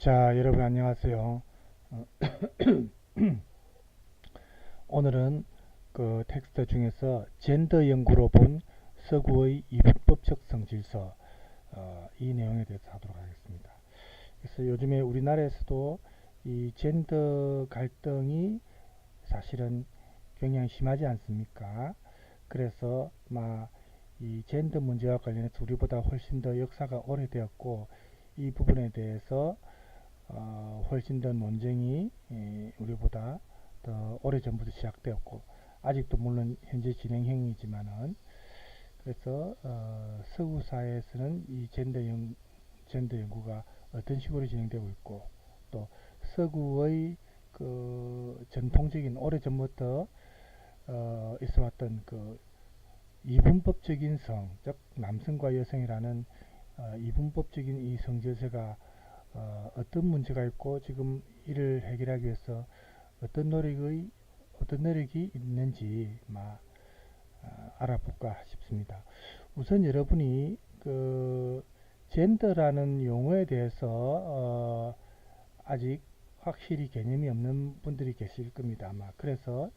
자, 여러분 안녕하세요. 어, 오늘은 그 텍스트 중에서 젠더 연구로 본 서구의 이분법적 성질서 이 내용에 대해서 하도록 하겠습니다. 그래서 요즘에 우리나라에서도 이 젠더 갈등이 사실은 굉장히 심하지 않습니까? 그래서 이 젠더 문제와 관련해서 우리보다 훨씬 더 역사가 오래되었고 이 부분에 대해서 훨씬 더 논쟁이 우리보다 더 오래전부터 시작되었고 아직도 물론 현재 진행형이지만은 그래서 서구 사회에서는 이 젠더 연구가 어떤 식으로 진행되고 있고 또 서구의 그 전통적인 오래전부터 있어왔던 그 이분법적인 성, 즉 남성과 여성이라는 이분법적인 이 성질서가 어떤 문제가 있고 지금 이를 해결하기 위해서 어떤 노력이 있는지 알아볼까 싶습니다. 우선 여러분이 그 젠더라는 용어에 대해서 아직 확실히 개념이 없는 분들이 계실 겁니다. 아마 그래서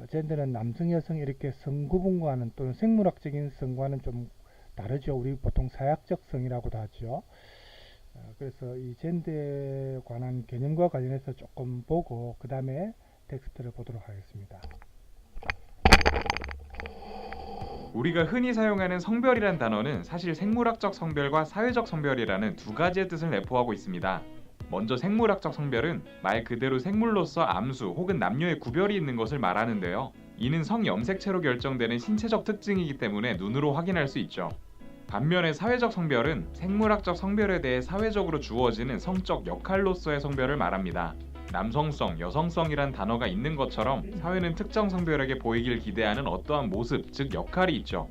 젠더는 남성, 여성 이렇게 성구분과는 또는 생물학적인 성과는 좀 다르죠. 우리 보통 사약적 성이라고도 하죠. 그래서 이 젠더에 관한 개념과 관련해서 조금 보고 그 다음에 텍스트를 보도록 하겠습니다. 우리가 흔히 사용하는 성별이란 단어는 사실 생물학적 성별과 사회적 성별이라는 두 가지의 뜻을 내포하고 있습니다. 먼저 생물학적 성별은 말 그대로 생물로서 암수 혹은 남녀의 구별이 있는 것을 말하는데요. 이는 성염색체로 결정되는 신체적 특징이기 때문에 눈으로 확인할 수 있죠. 반면에 사회적 성별은 생물학적 성별에 대해 사회적으로 주어지는 성적 역할로서의 성별을 말합니다. 남성성, 여성성이란 단어가 있는 것처럼 사회는 특정 성별에게 보이길 기대하는 어떠한 모습, 즉 역할이 있죠.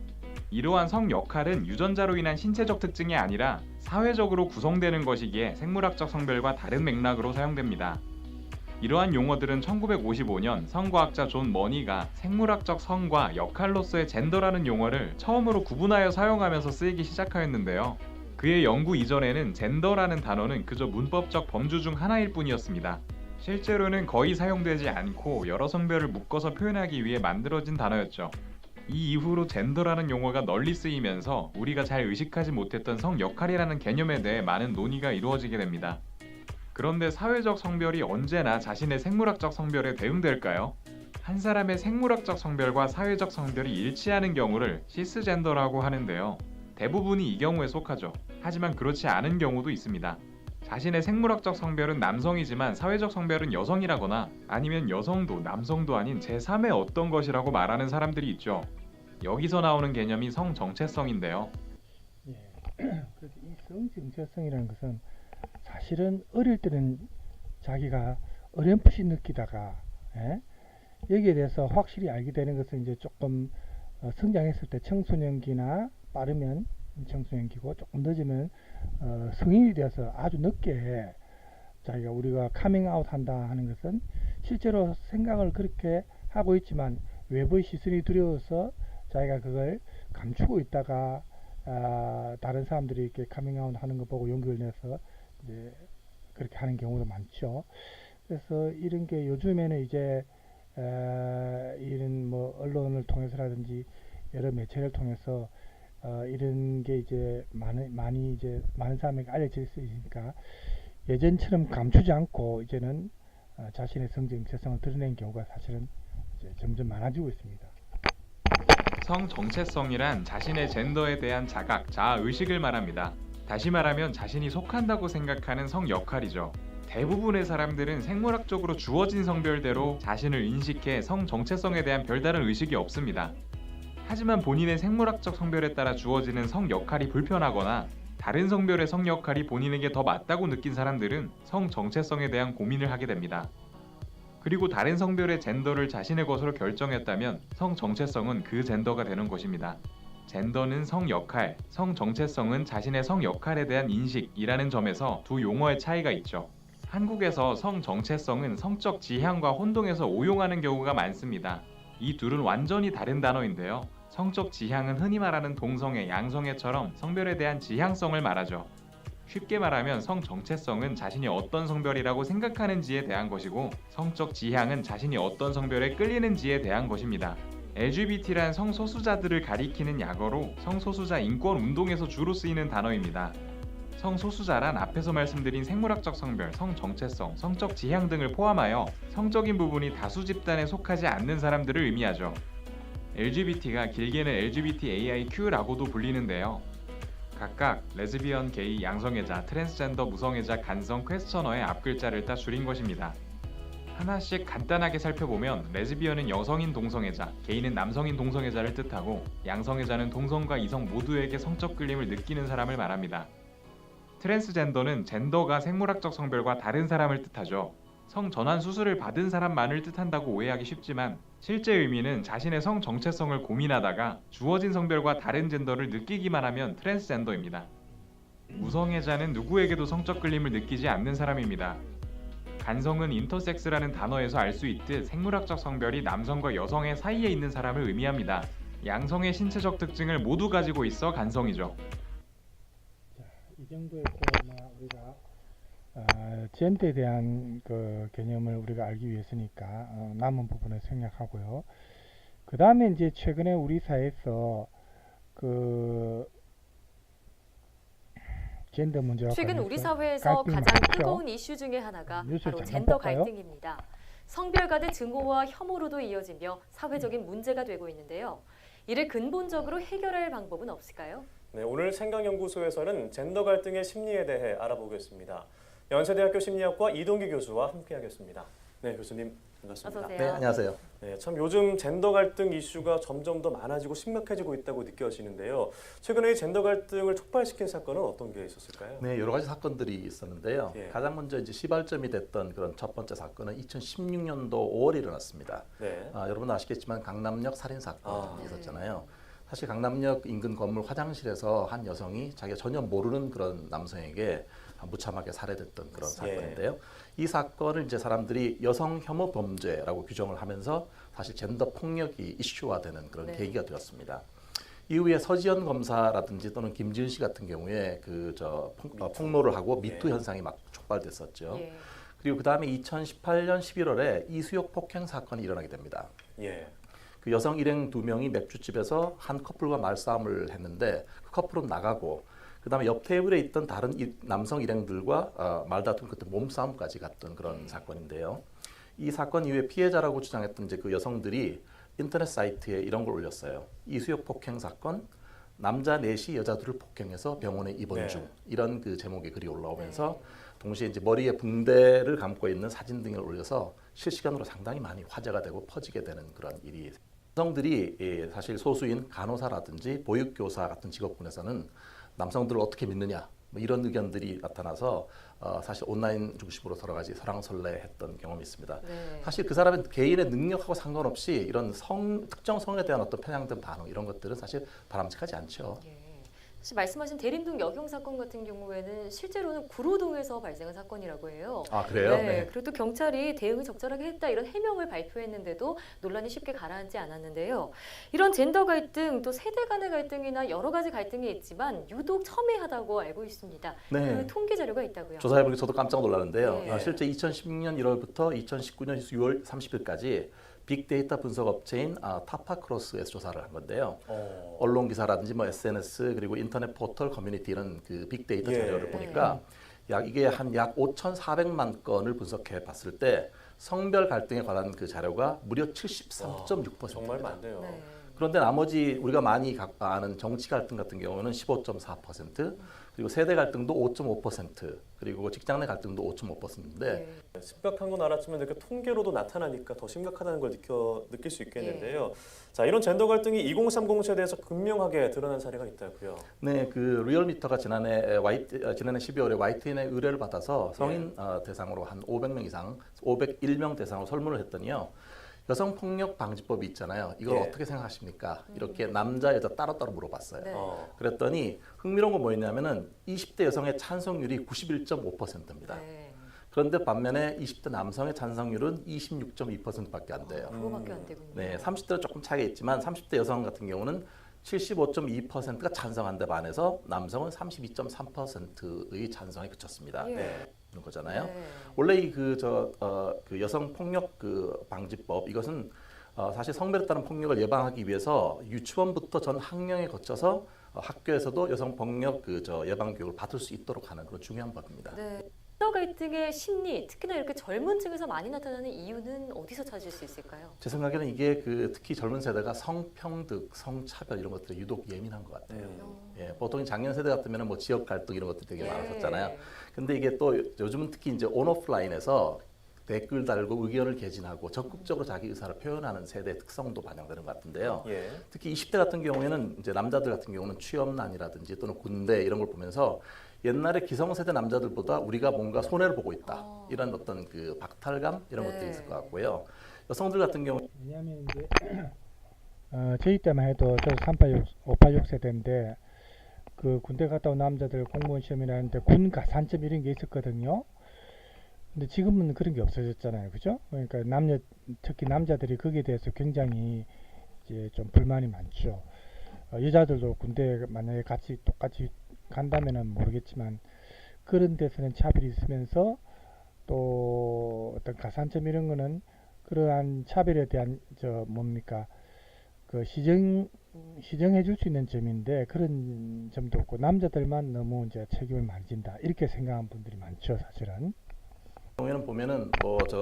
이러한 성 역할은 유전자로 인한 신체적 특징이 아니라 사회적으로 구성되는 것이기에 생물학적 성별과 다른 맥락으로 사용됩니다. 이러한 용어들은 1955년 성과학자 존 머니가 생물학적 성과 역할로서의 젠더라는 용어를 처음으로 구분하여 사용하면서 쓰이기 시작하였는데요. 그의 연구 이전에는 젠더라는 단어는 그저 문법적 범주 중 하나일 뿐이었습니다. 실제로는 거의 사용되지 않고 여러 성별을 묶어서 표현하기 위해 만들어진 단어였죠. 이 이후로 젠더라는 용어가 널리 쓰이면서 우리가 잘 의식하지 못했던 성 역할이라는 개념에 대해 많은 논의가 이루어지게 됩니다. 그런데 사회적 성별이 언제나 자신의 생물학적 성별에 대응될까요? 한 사람의 생물학적 성별과 사회적 성별이 일치하는 경우를 시스젠더라고 하는데요. 대부분이 이 경우에 속하죠. 하지만 그렇지 않은 경우도 있습니다. 자신의 생물학적 성별은 남성이지만 사회적 성별은 여성이라거나 아니면 여성도 남성도 아닌 제3의 어떤 것이라고 말하는 사람들이 있죠. 여기서 나오는 개념이 성정체성인데요. 예. 그래서 이 성정체성이라는 것은 사실은 어릴 때는 자기가 어렴풋이 느끼다가 여기에 대해서 확실히 알게 되는 것은 이제 조금 성장했을 때 청소년기나 빠르면 청소년기고 조금 늦으면 성인이 되어서 아주 늦게 자기가 우리가 카밍아웃 한다 하는 것은 실제로 생각을 그렇게 하고 있지만 외부의 시선이 두려워서 자기가 그걸 감추고 있다가 다른 사람들이 이렇게 카밍아웃 하는 거 보고 용기를 내서 이제 그렇게 하는 경우도 많죠. 그래서 이런 게 요즘에는 이제 이런 뭐 언론을 통해서라든지 여러 매체를 통해서 이런 게 이제 많이 이제 많은 사람에게 알려질 수 있으니까 예전처럼 감추지 않고 이제는 자신의 성정체성을 드러낸 경우가 사실은 이제 점점 많아지고 있습니다. 성정체성이란 자신의 젠더에 대한 자각, 자아의식을 말합니다. 다시 말하면 자신이 속한다고 생각하는 성 역할이죠. 대부분의 사람들은 생물학적으로 주어진 성별대로 자신을 인식해 성 정체성에 대한 별다른 의식이 없습니다. 하지만 본인의 생물학적 성별에 따라 주어지는 성 역할이 불편하거나 다른 성별의 성 역할이 본인에게 더 맞다고 느낀 사람들은 성 정체성에 대한 고민을 하게 됩니다. 그리고 다른 성별의 젠더를 자신의 것으로 결정했다면 성 정체성은 그 젠더가 되는 것입니다. 젠더는 성 역할, 성 정체성은 자신의 성 역할에 대한 인식이라는 점에서 두 용어의 차이가 있죠. 한국에서 성 정체성은 성적 지향과 혼동해서 오용하는 경우가 많습니다. 이 둘은 완전히 다른 단어인데요. 성적 지향은 흔히 말하는 동성애, 양성애처럼 성별에 대한 지향성을 말하죠. 쉽게 말하면 성 정체성은 자신이 어떤 성별이라고 생각하는지에 대한 것이고 성적 지향은 자신이 어떤 성별에 끌리는지에 대한 것입니다. LGBT란 성소수자들을 가리키는 약어로 성소수자 인권 운동에서 주로 쓰이는 단어입니다. 성소수자란 앞에서 말씀드린 생물학적 성별, 성정체성, 성적 지향 등을 포함하여 성적인 부분이 다수 집단에 속하지 않는 사람들을 의미하죠. LGBT가 길게는 LGBTAIQ라고도 불리는데요. 각각 레즈비언, 게이, 양성애자, 트랜스젠더, 무성애자, 간성, 퀘스처너의 앞글자를 따 줄인 것입니다. 하나씩 간단하게 살펴보면 레즈비언은 여성인 동성애자, 게이는 남성인 동성애자를 뜻하고 양성애자는 동성과 이성 모두에게 성적 끌림을 느끼는 사람을 말합니다. 트랜스젠더는 젠더가 생물학적 성별과 다른 사람을 뜻하죠. 성전환 수술을 받은 사람만을 뜻한다고 오해하기 쉽지만 실제 의미는 자신의 성 정체성을 고민하다가 주어진 성별과 다른 젠더를 느끼기만 하면 트랜스젠더입니다. 무성애자는 누구에게도 성적 끌림을 느끼지 않는 사람입니다. 간성은 인터섹스라는 단어에서 알 수 있듯 생물학적 성별이 남성과 여성의 사이에 있는 사람을 의미합니다. 양성의 신체적 특징을 모두 가지고 있어 간성이죠. 이 정도에서 우리가 젠더에 대한 그 개념을 우리가 알기 위해서니까 남은 부분을 생략하고요. 그 다음에 이제 최근에 우리 사회에서 그 젠더 문제와 최근 관련해서 우리 사회에서 갈등이 가장 많죠. 뜨거운 이슈 중에 하나가 뉴스를 바로 잠깐 젠더 볼까요? 갈등입니다. 성별 간의 증오와 혐오로도 이어지며 사회적인 문제가 되고 있는데요. 이를 근본적으로 해결할 방법은 없을까요? 네, 오늘 생각연구소에서는 젠더 갈등의 심리에 대해 알아보겠습니다. 연세대학교 심리학과 이동기 교수와 함께하겠습니다. 네, 교수님 반갑습니다. 어서 오세요. 네, 안녕하세요. 네, 참 요즘 젠더 갈등 이슈가 점점 더 많아지고 심각해지고 있다고 느껴지는데요. 최근에 이 젠더 갈등을 촉발시킨 사건은 어떤 게 있었을까요? 네, 여러 가지 사건들이 있었는데요. 예. 가장 먼저 이제 시발점이 됐던 그런 첫 번째 사건은 2016년도 5월에 일어났습니다. 네. 여러분 아시겠지만 강남역 살인 사건이 아, 있었잖아요. 사실 강남역 인근 건물 화장실에서 한 여성이 자기가 전혀 모르는 그런 남성에게 무참하게 살해됐던 그런 사건인데요. 이 사건을 이제 사람들이 여성 혐오 범죄라고 규정을 하면서 사실 젠더 폭력이 이슈화되는 그런 네. 계기가 되었습니다. 이후에 서지현 검사라든지 또는 김지은 씨 같은 경우에 폭로를 하고 미투 예. 현상이 막 촉발됐었죠. 예. 그리고 그 다음에 2018년 11월에 이수역 폭행 사건이 일어나게 됩니다. 예. 그 여성 일행 2명이 맥주집에서 한 커플과 말싸움을 했는데 그 커플은 나가고 그 다음에 옆 테이블에 있던 다른 남성 일행들과 말다툼 끝에 몸싸움까지 갔던 그런 사건인데요. 이 사건 이후에 피해자라고 주장했던 이제 그 여성들이 인터넷 사이트에 이런 걸 올렸어요. 이수역 폭행 사건, 남자 넷이 여자 둘을 폭행해서 병원에 입원 네. 중 이런 그 제목의 글이 올라오면서 동시에 이제 머리에 붕대를 감고 있는 사진 등을 올려서 실시간으로 상당히 많이 화제가 되고 퍼지게 되는 그런 일이. 여성들이 사실 소수인 간호사라든지 보육교사 같은 직업군에서는 남성들을 어떻게 믿느냐 뭐 이런 의견들이 나타나서 사실 온라인 중심으로 여러 가지 설왕설래했던 경험이 있습니다. 네. 사실 그 사람의 개인의 능력하고 상관없이 이런 특정 성에 대한 어떤 편향된 반응 이런 것들은 사실 바람직하지 않죠. 예. 사실 말씀하신 대림동 여경 사건 같은 경우에는 실제로는 구로동에서 발생한 사건이라고 해요. 아 그래요? 네. 그리고 또 경찰이 대응을 적절하게 했다 이런 해명을 발표했는데도 논란이 쉽게 가라앉지 않았는데요. 이런 젠더 갈등 또 세대 간의 갈등이나 여러 가지 갈등이 있지만 유독 첨예하다고 알고 있습니다. 네. 그 통계 자료가 있다고요. 조사해보니 저도 깜짝 놀랐는데요. 네. 실제 2016년 1월부터 2019년 6월 30일까지 빅데이터 분석 업체인 타파크로스에서 조사를 한 건데요. 언론 기사라든지 뭐 SNS 그리고 인터넷 포털 커뮤니티 이런 그 빅데이터 예. 자료를 보니까 이게 한 약 5,400만 건을 분석해 봤을 때 성별 갈등에 관한 그 자료가 무려 73.6%입니다. 정말 많네요. 네. 그런데 나머지 우리가 많이 아는 정치 갈등 같은 경우는 15.4%, 그리고 세대 갈등도 5.5%, 그리고 직장 내 갈등도 5.5%인데 네. 심각한 건 알았지만 이렇게 통계로도 나타나니까 더 심각하다는 걸 느낄 수 있겠는데요. 자, 이런 젠더 갈등이 2030 세대에서 극명하게 드러난 사례가 있다고요. 네, 그 리얼미터가 지난해 12월에 YTN의 의뢰를 받아서 성인 대상으로 한 500명 이상, 501명 대상으로 설문을 했더니요. 여성폭력 방지법이 있잖아요. 이걸 예. 어떻게 생각하십니까? 이렇게 남자, 여자 따로따로 물어봤어요. 네. 그랬더니 흥미로운 건 뭐였냐면은 20대 여성의 찬성률이 91.5%입니다. 네. 그런데 반면에 20대 남성의 찬성률은 26.2%밖에 안 돼요. 그거밖에 안 되군요. 네, 30대는 조금 차이가 있지만 30대 여성 같은 경우는 75.2%가 찬성한 데 반해서 남성은 32.3%의 찬성에 그쳤습니다. 예. 그런 거잖아요. 네. 원래 이 그 여성 폭력 그 방지법 이것은 사실 성별에 따른 폭력을 예방하기 위해서 유치원부터 전 학령에 거쳐서 학교에서도 여성 폭력 예방 교육을 받을 수 있도록 하는 그런 중요한 법입니다. 네. 젠더 갈등의 심리, 특히나 이렇게 젊은 층에서 많이 나타나는 이유는 어디서 찾을 수 있을까요? 제 생각에는 이게 특히 젊은 세대가 성평등, 성차별 이런 것들에 유독 예민한 것 같아요. 예, 보통 작년 세대 같으면 뭐 지역 갈등 이런 것들 되게 예. 많았었잖아요. 근데 이게 또 요즘은 특히 이제 온오프라인에서 댓글 달고 의견을 개진하고 적극적으로 자기 의사를 표현하는 세대의 특성도 반영되는 것 같은데요. 예. 특히 20대 같은 경우에는 이제 남자들 같은 경우는 취업난이라든지 또는 군대 이런 걸 보면서 옛날에 기성세대 남자들보다 우리가 뭔가 손해를 보고 있다. 이런 어떤 그 박탈감 이런 네. 것들이 있을 것 같고요. 여성들 같은 경우 왜냐하면 이제 저희 때만 해도 저 386, 586 세대인데 그 군대 갔다 온 남자들 공무원 시험이나 하는데 군 가산점 이런 게 있었거든요. 근데 지금은 그런 게 없어졌잖아요, 그죠? 그러니까 특히 남자들이 거기에 대해서 굉장히 이제 좀 불만이 많죠. 여자들도 군대 만약에 똑같이 간다면은 모르겠지만 그런 데서는 차별이 있으면서 또 어떤 가산점 이런 거는 그러한 차별에 대한 그 시정해 줄 수 있는 점인데 그런 점도 없고 남자들만 너무 이제 책임을 많이 진다 이렇게 생각하는 분들이 많죠, 사실은. 경우에는 보면은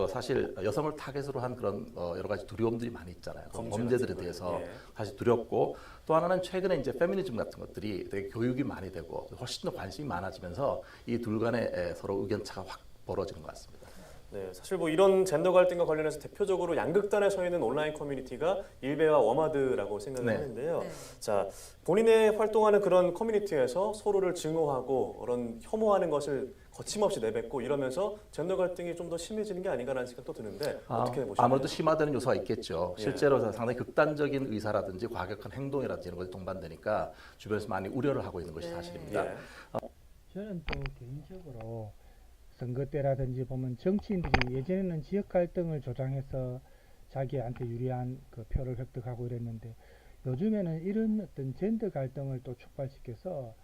사실 여성을 타겟으로 한 그런 여러 가지 두려움들이 많이 있잖아요. 그런 범죄들에 대해서 예. 사실 두렵고 또 하나는 최근에 이제 페미니즘 같은 것들이 되게 교육이 많이 되고 훨씬 더 관심이 많아지면서 이 둘 간의 서로 의견차가 확 벌어지는 것 같습니다. 네, 사실 뭐 이런 젠더 갈등과 관련해서 대표적으로 양극단에 서 있는 온라인 커뮤니티가 일베와 워마드라고 생각을 네. 하는데요. 네. 자, 본인의 활동하는 그런 커뮤니티에서 서로를 증오하고 그런 혐오하는 것을 거침없이 내뱉고 이러면서 젠더 갈등이 좀 더 심해지는 게 아닌가라는 생각도 드는데 어떻게 보시나요? 아무래도 심화되는 요소가 있겠죠. 예. 실제로 상당히 극단적인 의사라든지 과격한 행동이라든지 이런 것이 동반되니까 주변에서 많이 우려를 하고 있는 것이 네. 사실입니다. 예. 저는 또 개인적으로 선거 때라든지 보면 정치인들이 예전에는 지역 갈등을 조장해서 자기한테 유리한 그 표를 획득하고 이랬는데 요즘에는 이런 어떤 젠더 갈등을 또 촉발시켜서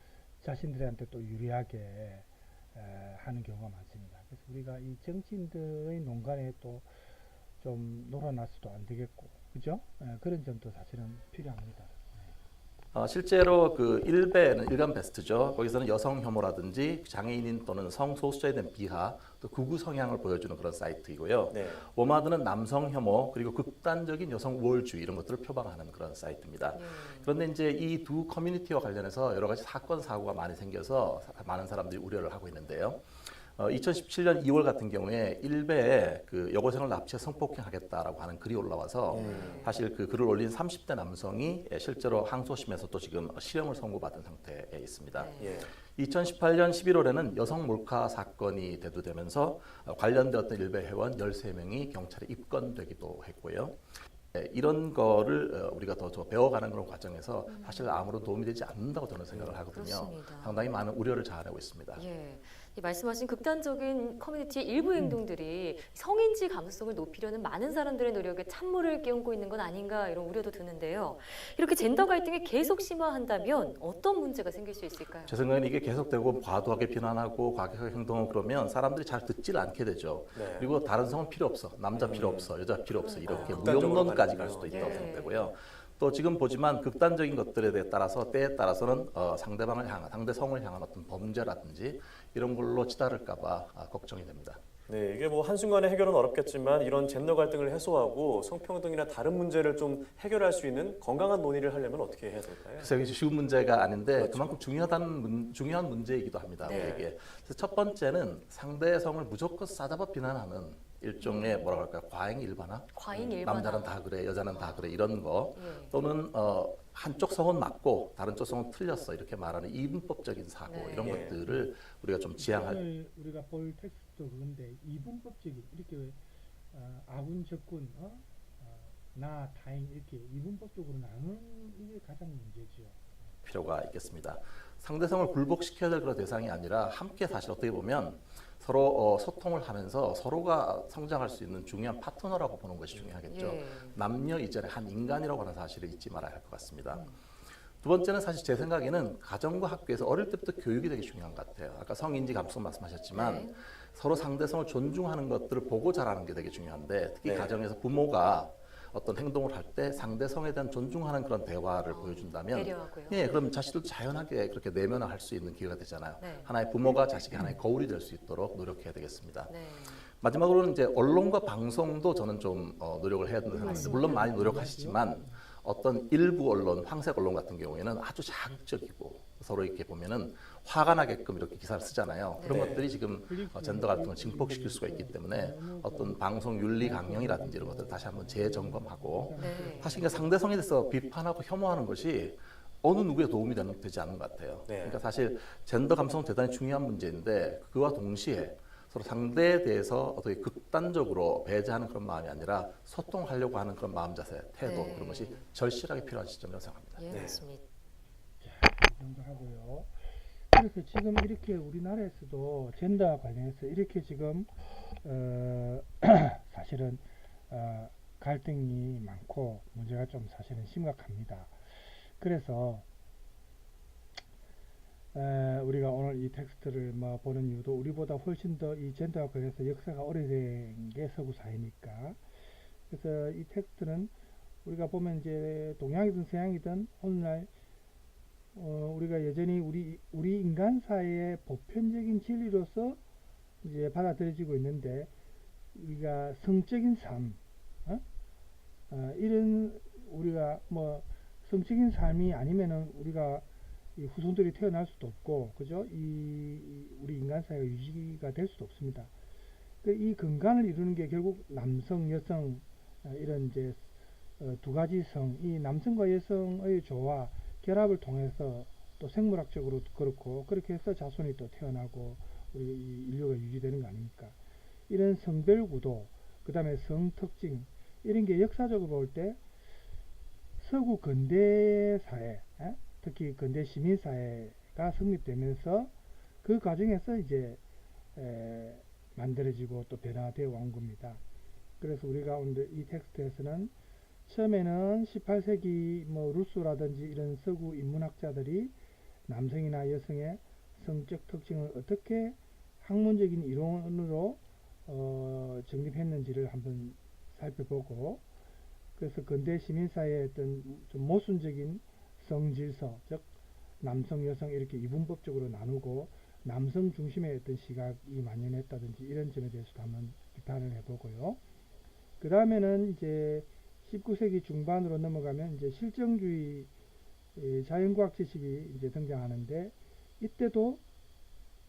자신들한테 또 유리하게 하는 경우가 많습니다. 그래서 우리가 이 정치인들의 농간에 또 좀 놀아나서도 안 되겠고, 그죠? 그런 점도 사실은 필요합니다. 실제로 그 일베는 일간 베스트죠. 거기서는 여성 혐오라든지 장애인인 또는 성소수자에 대한 비하, 또 극우 성향을 보여주는 그런 사이트이고요. 네. 워마드는 남성 혐오 그리고 극단적인 여성 우월주의 이런 것들을 표방하는 그런 사이트입니다. 그런데 이제 이 두 커뮤니티와 관련해서 여러 가지 사건 사고가 많이 생겨서 많은 사람들이 우려를 하고 있는데요. 2017년 2월 같은 경우에 일베에 그 여고생을 납치해 성폭행하겠다라고 하는 글이 올라와서 사실 그 글을 올린 30대 남성이 실제로 항소심에서 또 지금 실형을 선고받은 상태에 있습니다. 예. 2018년 11월에는 여성 몰카 사건이 대두되면서 관련되었던 일베 회원 13명이 경찰에 입건되기도 했고요. 이런 거를 우리가 더 배워가는 그런 과정에서 사실 아무런 도움이 되지 않는다고 저는 생각을 하거든요. 그렇습니다. 상당히 많은 우려를 자아내고 있습니다. 예. 이 말씀하신 극단적인 커뮤니티의 일부 행동들이 성인지 감수성을 높이려는 많은 사람들의 노력에 찬물을 끼얹고 있는 건 아닌가 이런 우려도 드는데요. 이렇게 젠더 갈등이 계속 심화한다면 어떤 문제가 생길 수 있을까요? 제 생각에는 이게 계속되고 과도하게 비난하고 과격하게 행동하고 그러면 사람들이 잘 듣질 않게 되죠. 네. 그리고 다른 성은 필요 없어, 남자 필요 없어, 여자 필요 없어 이렇게 극단적으로 무용론까지 가는군요. 갈 수도 있다고 예. 생각되고요. 또 지금 보지만 극단적인 것들에 따라서 때에 따라서는 상대 성을 향한 어떤 범죄라든지 이런 걸로 치달을까봐 걱정이 됩니다. 네, 이게 뭐 한순간에 해결은 어렵겠지만 이런 젠더 갈등을 해소하고 성평등이나 다른 문제를 좀 해결할 수 있는 건강한 논의를 하려면 어떻게 해야 될까요? 그래서 이게 쉬운 문제가 아닌데 그렇죠. 그만큼 중요한 문제이기도 합니다. 네. 우리에게. 그래서 첫 번째는 상대의 성을 무조건 싸잡아 비난하는 일종의 뭐라 그럴까요? 과잉 일반화? 과잉 일반화. 남자는 다 그래, 여자는 다 그래 이런 거 예. 또는 한쪽 성은 맞고 다른 쪽 성은 틀렸어 이렇게 말하는 이분법적인 사고 네. 이런 예. 것들을 우리가 좀 지향할. 오늘 우리가 볼 텍스트도 그런데 이분법적인 이렇게 아군 적군 나 타인 이렇게 이분법적으로 나누는 이게 가장 문제죠. 필요가 있겠습니다. 상대성을 굴복시켜야 될 그런 대상이 아니라 함께 사실 어떻게 보면 서로 소통을 하면서 서로가 성장할 수 있는 중요한 파트너라고 보는 것이 중요하겠죠. 예. 남녀 이전에 한 인간이라고 하는 사실을 잊지 말아야 할 것 같습니다. 두 번째는 사실 제 생각에는 가정과 학교에서 어릴 때부터 교육이 되게 중요한 것 같아요. 아까 성인지 감수성 말씀하셨지만 네. 서로 상대성을 존중하는 것들을 보고 자라는 게 되게 중요한데 특히 네. 가정에서 부모가 어떤 행동을 할 때 상대성에 대한 존중하는 그런 대화를 보여준다면 배려하고요. 예, 그럼 자식들도 자연하게 그렇게 내면화할 수 있는 기회가 되잖아요. 네. 하나의 부모가 자식이 하나의 거울이 될 수 있도록 노력해야 되겠습니다. 네. 마지막으로는 이제 언론과 방송도 저는 좀 노력을 해야 된다고 생각합니다. 물론 많이 노력하시지만 어떤 일부 언론, 황색 언론 같은 경우에는 아주 자극적이고 서로 이렇게 보면은 화가 나게끔 이렇게 기사를 쓰잖아요. 그런 네. 것들이 지금 젠더 갈등을 증폭시킬 수가 있기 때문에 어떤 방송 윤리 강령이라든지 이런 것들 다시 한번 재점검하고 네. 사실 그러니까 상대성에 대해서 비판하고 혐오하는 것이 어느 누구에 도움이 되지 않는 것 같아요. 네. 그러니까 사실 젠더 감성은 대단히 중요한 문제인데 그와 동시에 서로 상대에 대해서 어떻게 극단적으로 배제하는 그런 마음이 아니라 소통하려고 하는 그런 마음 자세, 태도 네. 그런 것이 절실하게 필요한 시점이라고 생각합니다. 예, 네. 맞습니다. 이 정도 하고요. 그래서 지금 이렇게 우리나라에서도 젠더와 관련해서 이렇게 지금 사실은 갈등이 많고 문제가 좀 사실은 심각합니다. 그래서 우리가 오늘 이 텍스트를 뭐 보는 이유도 우리보다 훨씬 더 이 젠더와 관련해서 역사가 오래된 게 서구 사회니까. 그래서 이 텍스트는 우리가 보면 이제 동양이든 서양이든 오늘날 우리가 여전히 우리 인간 사회의 보편적인 진리로서 이제 받아들여지고 있는데 우리가 성적인 삶, 이런 우리가 뭐 성적인 삶이 아니면은 우리가 이 후손들이 태어날 수도 없고, 그죠? 우리 인간 사회가 유지가 될 수도 없습니다. 이 근간을 이루는 게 결국 남성, 여성 이런 이제 두 가지 성, 이 남성과 여성의 조화 결합을 통해서 또 생물학적으로 그렇고 그렇게 해서 자손이 또 태어나고 우리 이 인류가 유지되는 거 아닙니까? 이런 성별 구도, 그 다음에 성 특징 이런 게 역사적으로 볼 때 서구 근대 사회, 특히 근대 시민 사회가 성립되면서 그 과정에서 이제 만들어지고 또 변화되어 온 겁니다. 그래서 우리가 오늘 이 텍스트에서는 처음에는 18세기 뭐 루소라든지 이런 서구 인문학자들이 남성이나 여성의 성적 특징을 어떻게 학문적인 이론으로 정립했는지를 한번 살펴보고, 그래서 근대 시민사회의 어떤 좀 모순적인 성질서, 즉 남성, 여성 이렇게 이분법적으로 나누고 남성 중심의 어떤 시각이 만연했다든지 이런 점에 대해서도 한번 비판을 해보고요. 그 다음에는 이제 19세기 중반으로 넘어가면 이제 실정주의 자연과학 지식이 이제 등장하는데, 이때도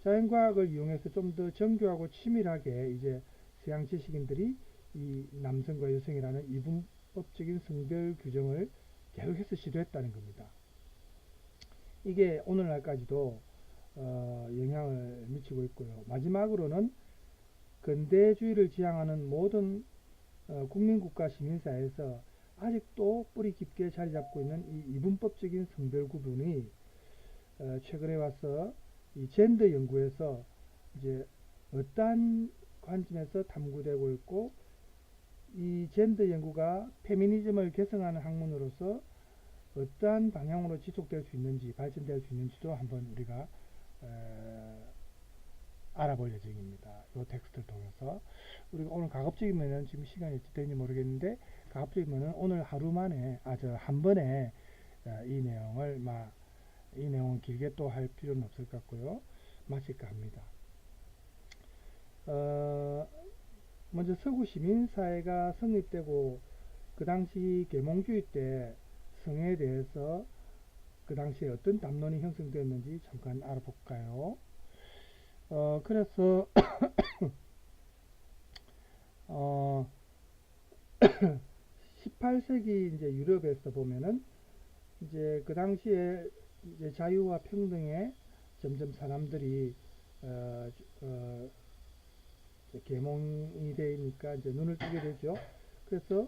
자연과학을 이용해서 좀 더 정교하고 치밀하게 이제 서양 지식인들이 이 남성과 여성이라는 이분법적인 성별 규정을 계속해서 시도했다는 겁니다. 이게 오늘날까지도 영향을 미치고 있고요. 마지막으로는 근대주의를 지향하는 모든 국민국가 시민사회에서 아직도 뿌리 깊게 자리 잡고 있는 이 이분법적인 성별 구분이 최근에 와서 이 젠더 연구에서 이제 어떠한 관점에서 탐구되고 있고, 이 젠더 연구가 페미니즘을 개성하는 학문으로서 어떠한 방향으로 지속될 수 있는지, 발전될 수 있는지도 한번 우리가 알아볼 예정입니다. 이 텍스트를 통해서 우리가 오늘 가급적이면은 지금 시간이 어떻게 되는지 모르겠는데 가급적이면은 오늘 하루 만에 한 번에 이 내용을 길게 또 할 필요는 없을 것 같고요. 마칠까 합니다. 먼저 서구 시민사회가 성립되고 그 당시 계몽주의 때 성에 대해서 그 당시에 어떤 담론이 형성되었는지 잠깐 알아볼까요? 그래서 18세기 이제 유럽에서 보면은 이제 그 당시에 이제 자유와 평등에 점점 사람들이 계몽이 되니까 이제 눈을 뜨게 되죠. 그래서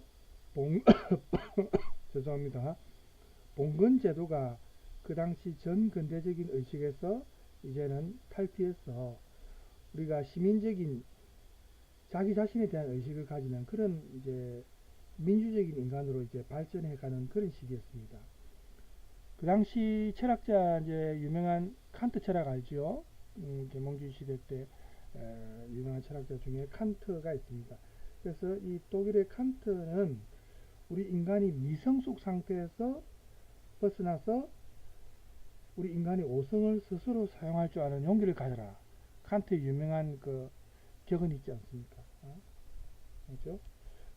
죄송합니다. 봉건 제도가 그 당시 전 근대적인 의식에서 이제는 탈피해서 우리가 시민적인 자기 자신에 대한 의식을 가지는 그런 이제 민주적인 인간으로 이제 발전해가는 그런 시기였습니다. 그 당시 철학자 이제 유명한 칸트 철학 알죠? 계몽주의 시대 때 유명한 철학자 중에 칸트가 있습니다. 그래서 이 독일의 칸트는 우리 인간이 미성숙 상태에서 벗어나서 우리 인간이 오성을 스스로 사용할 줄 아는 용기를 가져라. 칸트의 유명한 그 격언이 있지 않습니까? 그렇죠?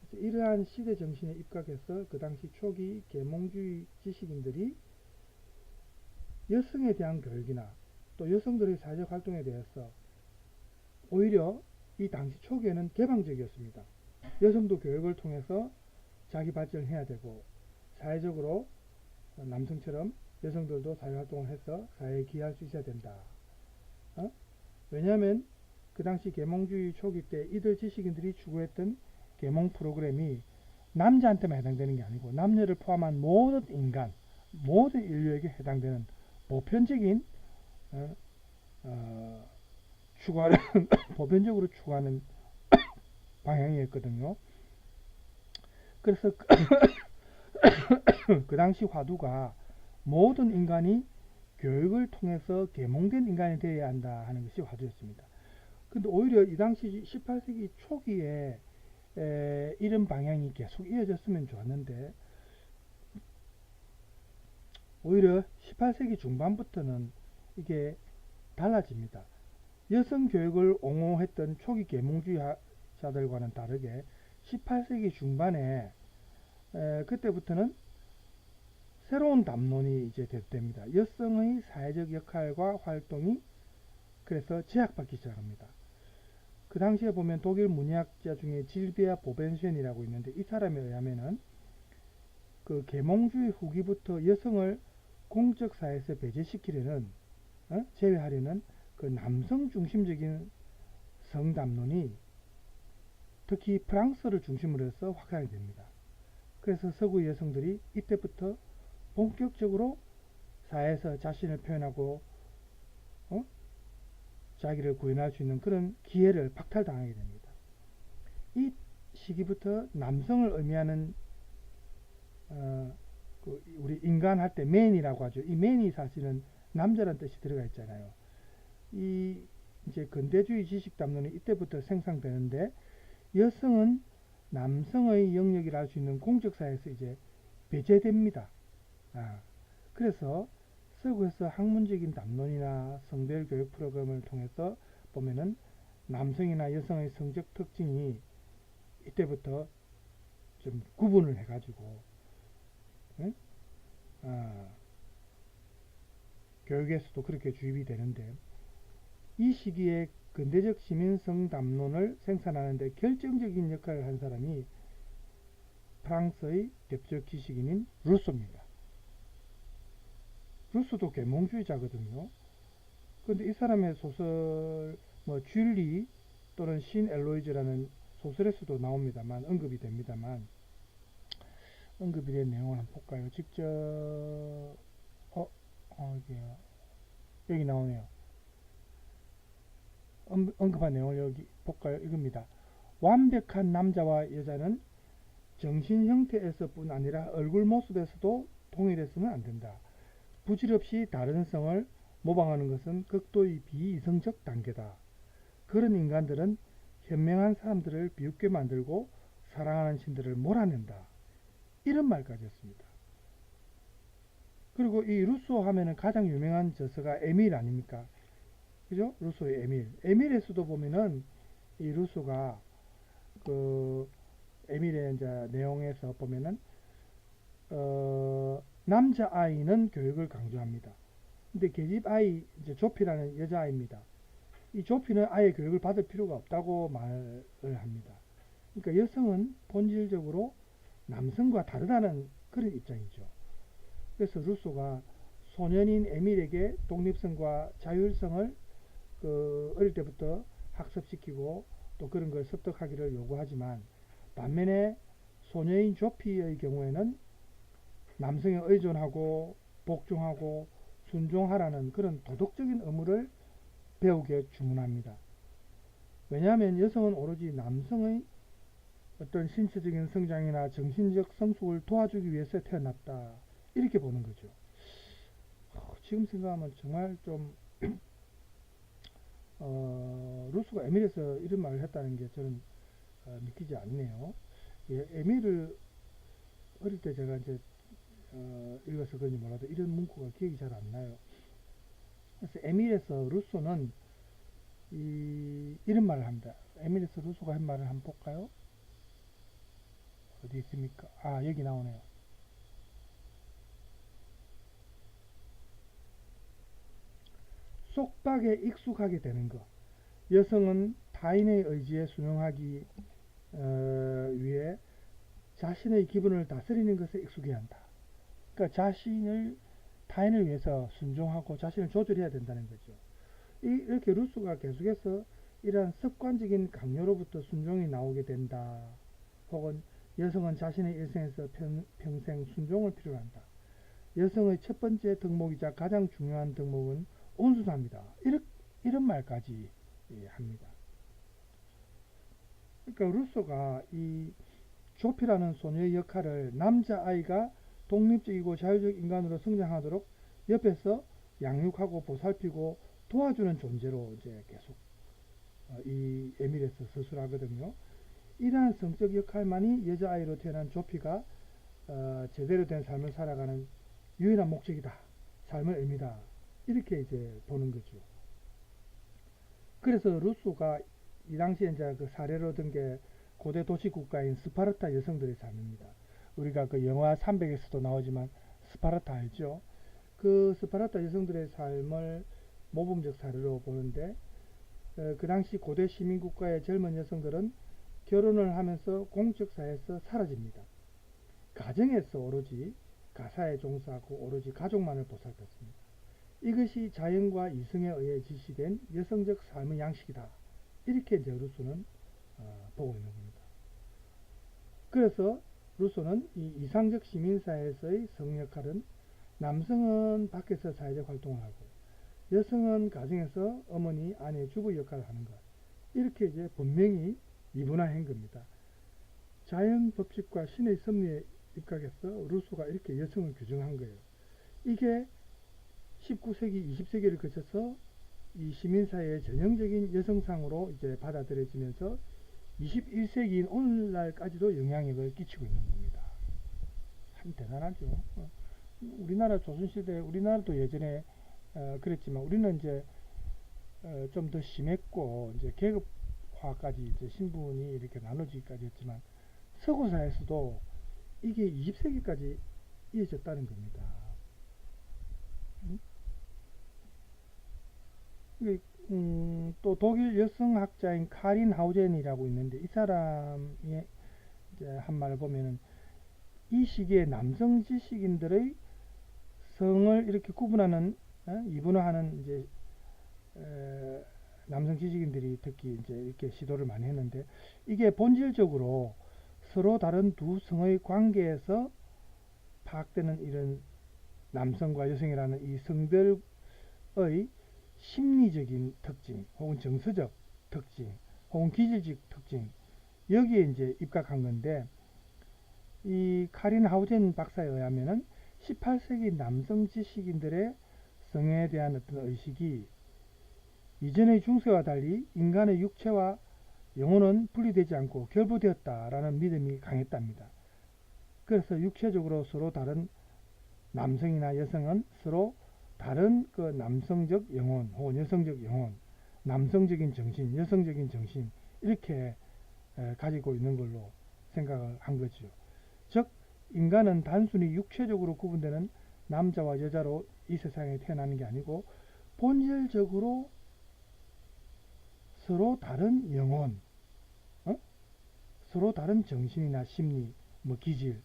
그래서 이러한 시대 정신에 입각해서 그 당시 초기 계몽주의 지식인들이 여성에 대한 교육이나 또 여성들의 사회적 활동에 대해서 오히려 이 당시 초기에는 개방적이었습니다. 여성도 교육을 통해서 자기 발전을 해야 되고 사회적으로 남성처럼 여성들도 사회활동을 해서 사회에 기여할 수 있어야 된다. 왜냐하면 그 당시 계몽주의 초기 때 이들 지식인들이 추구했던 계몽 프로그램이 남자한테만 해당되는 게 아니고 남녀를 포함한 모든 인간, 모든 인류에게 해당되는 보편적인 추구하는 보편적으로 추구하는 방향이었거든요. 그래서 그 당시 화두가 모든 인간이 교육을 통해서 계몽된 인간이 되어야 한다 하는 것이 화두였습니다. 근데 오히려 이 당시 18세기 초기에 이런 방향이 계속 이어졌으면 좋았는데 오히려 18세기 중반부터는 이게 달라집니다. 여성 교육을 옹호했던 초기 계몽주의자들과는 다르게 18세기 중반에 그때부터는 새로운 담론이 이제 됩니다. 여성의 사회적 역할과 활동이 그래서 제약받기 시작합니다. 그 당시에 보면 독일 문예학자 중에 질비아 보벤쉔이라고 있는데 이 사람에 의하면은 그 계몽주의 후기부터 여성을 공적 사회에서 배제시키려는 제외하려는 그 남성 중심적인 성담론이 특히 프랑스를 중심으로 해서 확산이 됩니다. 그래서 서구 여성들이 이때부터 본격적으로 사회에서 자신을 표현하고 자기를 구현할 수 있는 그런 기회를 박탈당하게 됩니다. 이 시기부터 남성을 의미하는 우리 인간 할 때 맨이라고 하죠. 이 맨이 사실은 남자라는 뜻이 들어가 있잖아요. 이 이제 근대주의 지식 담론이 이때부터 생성되는데 여성은 남성의 영역이라 할 수 있는 공적 사회에서 이제 배제됩니다. 그래서 서구에서 학문적인 담론이나 성별 교육 프로그램을 통해서 보면은 남성이나 여성의 성적 특징이 이때부터 좀 구분을 해가지고 교육에서도 그렇게 주입이 되는데 이 시기에 근대적 시민성 담론을 생산하는데 결정적인 역할을 한 사람이 프랑스의 대표적 지식인인 루소입니다. 루소도 계몽주의자거든요. 그런데 이 사람의 소설 줄리 또는 신 엘로이즈라는 소설에서도 나옵니다만 언급이 됩니다만 언급이 된 내용을 한번 볼까요? 직접 여기 나오네요. 언급한 내용을 여기 볼까요? 이겁니다. 완벽한 남자와 여자는 정신 형태에서뿐 아니라 얼굴 모습에서도 통일해서는 안 된다. 부질없이 다른 성을 모방하는 것은 극도의 비이성적 단계다. 그런 인간들은 현명한 사람들을 비웃게 만들고 사랑하는 신들을 몰아낸다. 이런 말까지 했습니다. 그리고 이 루소 하면은 가장 유명한 저서가 에밀 아닙니까? 그죠? 루소의 에밀. 에밀에서도 보면은 이 루소가 그 에밀의 이제 내용에서 보면은 남자 아이는 교육을 강조합니다. 근데 계집 아이 이제 조피라는 여자 아이입니다. 이 조피는 아예 교육을 받을 필요가 없다고 말을 합니다. 그러니까 여성은 본질적으로 남성과 다르다는 그런 입장이죠. 그래서 루소가 소년인 에밀에게 독립성과 자율성을 어릴 때부터 학습시키고 또 그런 걸 습득하기를 요구하지만 반면에 소녀인 조피의 경우에는 남성에 의존하고 복종하고 순종하라는 그런 도덕적인 의무를 배우게 주문합니다. 왜냐하면 여성은 오로지 남성의 어떤 신체적인 성장이나 정신적 성숙을 도와주기 위해서 태어났다. 이렇게 보는 거죠. 지금 생각하면 정말 좀 루소가 에밀에서 이런 말을 했다는 게 저는 믿기지 않네요. 예, 에밀을 어릴 때 제가 이제 읽어서 그런지 몰라도 이런 문구가 기억이 잘 안 나요. 그래서 에밀에서 루소는 이런 말을 합니다. 에밀에서 루소가 한 말을 한번 볼까요? 어디 있습니까? 아, 여기 나오네요. 속박에 익숙하게 되는 것. 여성은 타인의 의지에 순응하기 위해 자신의 기분을 다스리는 것에 익숙해야 한다. 그러니까 타인을 위해서 순종하고 자신을 조절해야 된다는 거죠. 이렇게 루소가 계속해서 이러한 습관적인 강요로부터 순종이 나오게 된다. 혹은 여성은 자신의 일생에서 평생 순종을 필요로 한다. 여성의 첫 번째 덕목이자 가장 중요한 덕목은 온순합니다. 이런 말까지 합니다. 그러니까 루소가 이 조피라는 소녀의 역할을 남자아이가 독립적이고 자유적 인간으로 성장하도록 옆에서 양육하고 보살피고 도와주는 존재로 이제 계속 이 에밀에서 서술하거든요. 이러한 성적 역할만이 여자아이로 태어난 조피가 제대로 된 삶을 살아가는 유일한 목적이다. 삶의 의미다. 이렇게 이제 보는 거죠. 그래서 루소가 이 당시에 이제 그 사례로 든 게 고대 도시 국가인 스파르타 여성들의 삶입니다. 우리가 그 영화 300에서도 나오지만 스파르타 알죠? 그 스파르타 여성들의 삶을 모범적 사례로 보는데 그 당시 고대 시민 국가의 젊은 여성들은 결혼을 하면서 공적 사회에서 사라집니다. 가정에서 오로지 가사에 종사하고 오로지 가족만을 보살폈습니다. 이것이 자연과 이성에 의해 지시된 여성적 삶의 양식이다. 이렇게 이제 루소는 보고 있는 겁니다. 그래서 루소는 이 이상적 시민사회에서의 성 역할은 남성은 밖에서 사회적 활동을 하고 여성은 가정에서 어머니, 아내, 주부 역할을 하는 것. 이렇게 이제 분명히 이분화한 겁니다. 자연 법칙과 신의 섭리에 입각해서 루소가 이렇게 여성을 규정한 거예요. 이게 19세기, 20세기를 거쳐서 이 시민사회의 전형적인 여성상으로 이제 받아들여지면서 21세기인 오늘날까지도 영향력을 끼치고 있는 겁니다. 참 대단하죠. 우리나라 조선시대, 우리나라도 예전에 그랬지만 우리는 이제 좀 더 심했고 이제 계급화까지 이제 신분이 이렇게 나눠지기까지 했지만 서구사에서도 이게 20세기까지 이어졌다는 겁니다. 또 독일 여성학자인 카린 하우젠이라고 있는데 이 사람이 이제 한 말을 보면은 이 시기에 남성 지식인들의 성을 이렇게 구분하는 이분화하는 이제 남성 지식인들이 특히 이제 이렇게 시도를 많이 했는데 이게 본질적으로 서로 다른 두 성의 관계에서 파악되는 이런 남성과 여성이라는 이 성별의 심리적인 특징 혹은 정서적 특징 혹은 기질적 특징 여기에 이제 입각한 건데 이 카린 하우젠 박사에 의하면은 18세기 남성 지식인들의 성에 대한 어떤 의식이 이전의 중세와 달리 인간의 육체와 영혼은 분리되지 않고 결부되었다라는 믿음이 강했답니다. 그래서 육체적으로 서로 다른 남성이나 여성은 서로 다른 그 남성적 영혼 혹은 여성적 영혼, 남성적인 정신, 여성적인 정신 이렇게 가지고 있는 걸로 생각을 한 거죠. 즉 인간은 단순히 육체적으로 구분되는 남자와 여자로 이 세상에 태어나는 게 아니고 본질적으로 서로 다른 영혼, 서로 다른 정신이나 심리, 뭐 기질,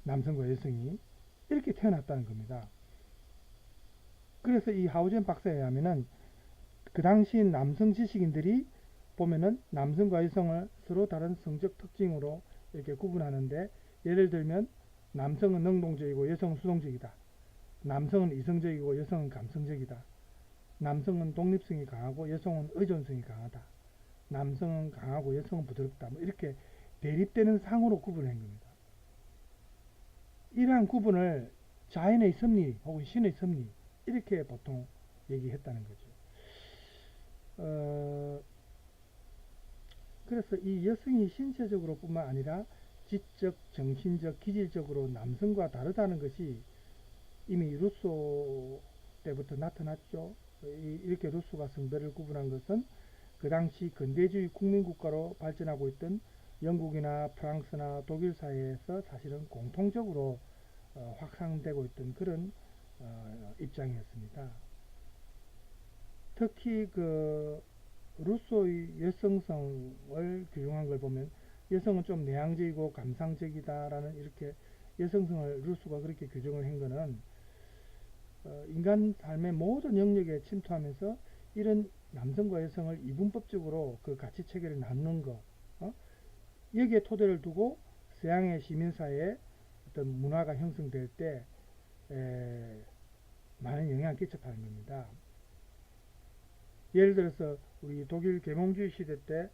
남성과 여성이 이렇게 태어났다는 겁니다. 그래서 이 하우젠 박사에 의하면은 그 당시 남성 지식인들이 보면은 남성과 여성을 서로 다른 성적 특징으로 이렇게 구분하는데 예를 들면 남성은 능동적이고 여성은 수동적이다. 남성은 이성적이고 여성은 감성적이다. 남성은 독립성이 강하고 여성은 의존성이 강하다. 남성은 강하고 여성은 부드럽다. 뭐 이렇게 대립되는 상으로 구분한 겁니다. 이러한 구분을 자연의 섭리 혹은 신의 섭리 이렇게 보통 얘기했다는 거죠. 그래서 이 여성이 신체적으로 뿐만 아니라 지적, 정신적, 기질적으로 남성과 다르다는 것이 이미 루소 때부터 나타났죠. 이렇게 루소가 성별을 구분한 것은 그 당시 근대주의 국민국가로 발전하고 있던 영국이나 프랑스나 독일 사회에서 사실은 공통적으로 확산되고 있던 그런 입장이었습니다. 특히 그 루소의 여성성을 규정한 걸 보면 여성은 좀 내향적이고 감상적이다라는 이렇게 여성성을 루소가 그렇게 규정을 한 거는 인간 삶의 모든 영역에 침투하면서 이런 남성과 여성을 이분법적으로 그 가치 체계를 나누는 것, 여기에 토대를 두고 서양의 시민사회에 어떤 문화가 형성될 때 많은 영향을 끼쳤다는 겁니다. 예를 들어서 우리 독일 계몽주의 시대 때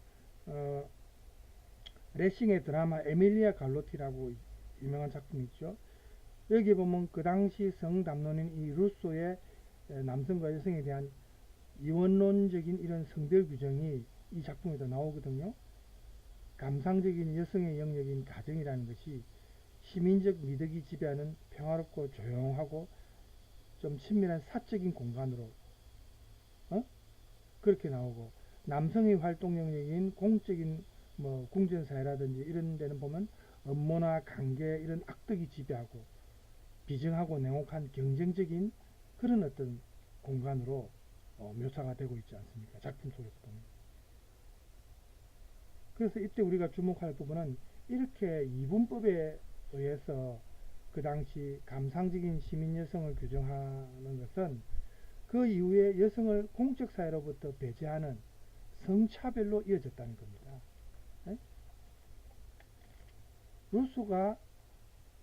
레싱의 드라마 에밀리아 갈로티라고 유명한 작품이 있죠. 여기 보면 그 당시 성담론인 이 루소의 남성과 여성에 대한 이원론적인 이런 성별 규정이 이 작품에도 나오거든요. 감상적인 여성의 영역인 가정이라는 것이 시민적 미덕이 지배하는 평화롭고 조용하고 좀 친밀한 사적인 공간으로 그렇게 나오고, 남성의 활동 영역인 공적인 뭐 궁전사회라든지 이런 데는 보면 업무나 관계 이런 악덕이 지배하고 비정하고 냉혹한 경쟁적인 그런 어떤 공간으로 묘사가 되고 있지 않습니까? 작품 속에서 보면. 그래서 이때 우리가 주목할 부분은 이렇게 이분법에 의해서 그 당시 감상적인 시민 여성을 규정하는 것은 그 이후에 여성을 공적 사회로부터 배제하는 성차별로 이어졌다는 겁니다. 네? 루소가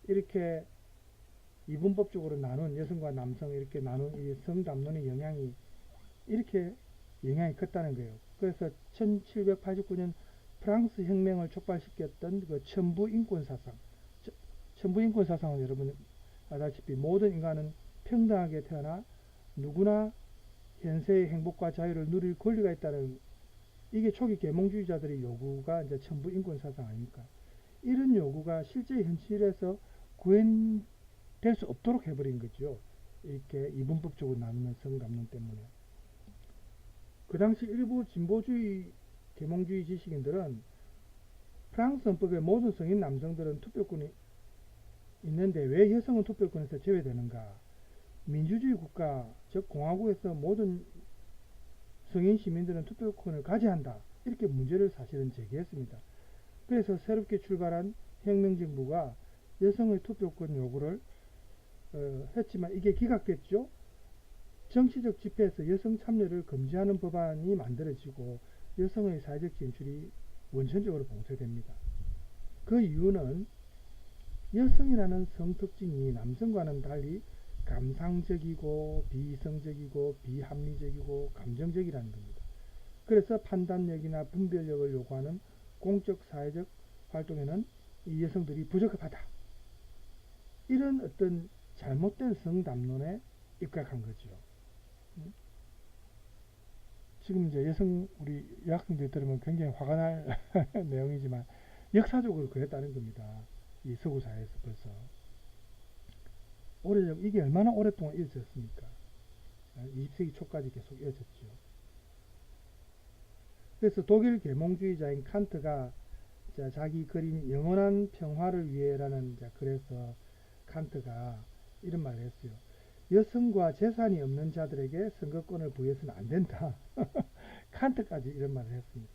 이렇게 이분법적으로 나눈 여성과 남성 이렇게 나눈 이 성담론의 영향이 이렇게 영향이 컸다는 거예요. 그래서 1789년 프랑스 혁명을 촉발시켰던 그 천부 인권 사상. 천부 인권 사상은 여러분 아다시피 모든 인간은 평등하게 태어나 누구나 현세의 행복과 자유를 누릴 권리가 있다는, 이게 초기 계몽주의자들의 요구가 이제 천부 인권 사상 아닙니까? 이런 요구가 실제 현실에서 구현될 수 없도록 해버린 거죠. 이렇게 이분법적으로 나누는 성감론 때문에. 그 당시 일부 진보주의 계몽주의 지식인들은 프랑스 헌법에 모든 성인 남성들은 투표권이 있는데 왜 여성은 투표권에서 제외되는가? 민주주의 국가, 즉 공화국에서 모든 성인 시민들은 투표권을 가져야 한다. 이렇게 문제를 사실은 제기했습니다. 그래서 새롭게 출발한 혁명정부가 여성의 투표권 요구를 했지만 이게 기각됐죠. 정치적 집회에서 여성 참여를 금지하는 법안이 만들어지고 여성의 사회적 진출이 원천적으로 봉쇄됩니다. 그 이유는 여성이라는 성특징이 남성과는 달리 감상적이고 비이성적이고 비합리적이고 감정적이라는 겁니다. 그래서 판단력이나 분별력을 요구하는 공적 사회적 활동에는 이 여성들이 부적합하다. 이런 어떤 잘못된 성담론에 입각한 거죠. 지금 이제 여성 우리 여학생들이 들으면 굉장히 화가 날 내용이지만 역사적으로 그랬다는 겁니다. 이 서구 사회에서 벌써 오래전 이게 얼마나 오랫동안 이어졌습니까? 20세기 초까지 계속 이어졌죠. 그래서 독일 계몽주의자인 칸트가 자기 그린 영원한 평화를 위해라는 글에서 칸트가 이런 말을 했어요. 여성과 재산이 없는 자들에게 선거권을 부여해서는 안 된다. 칸트까지 이런 말을 했습니다.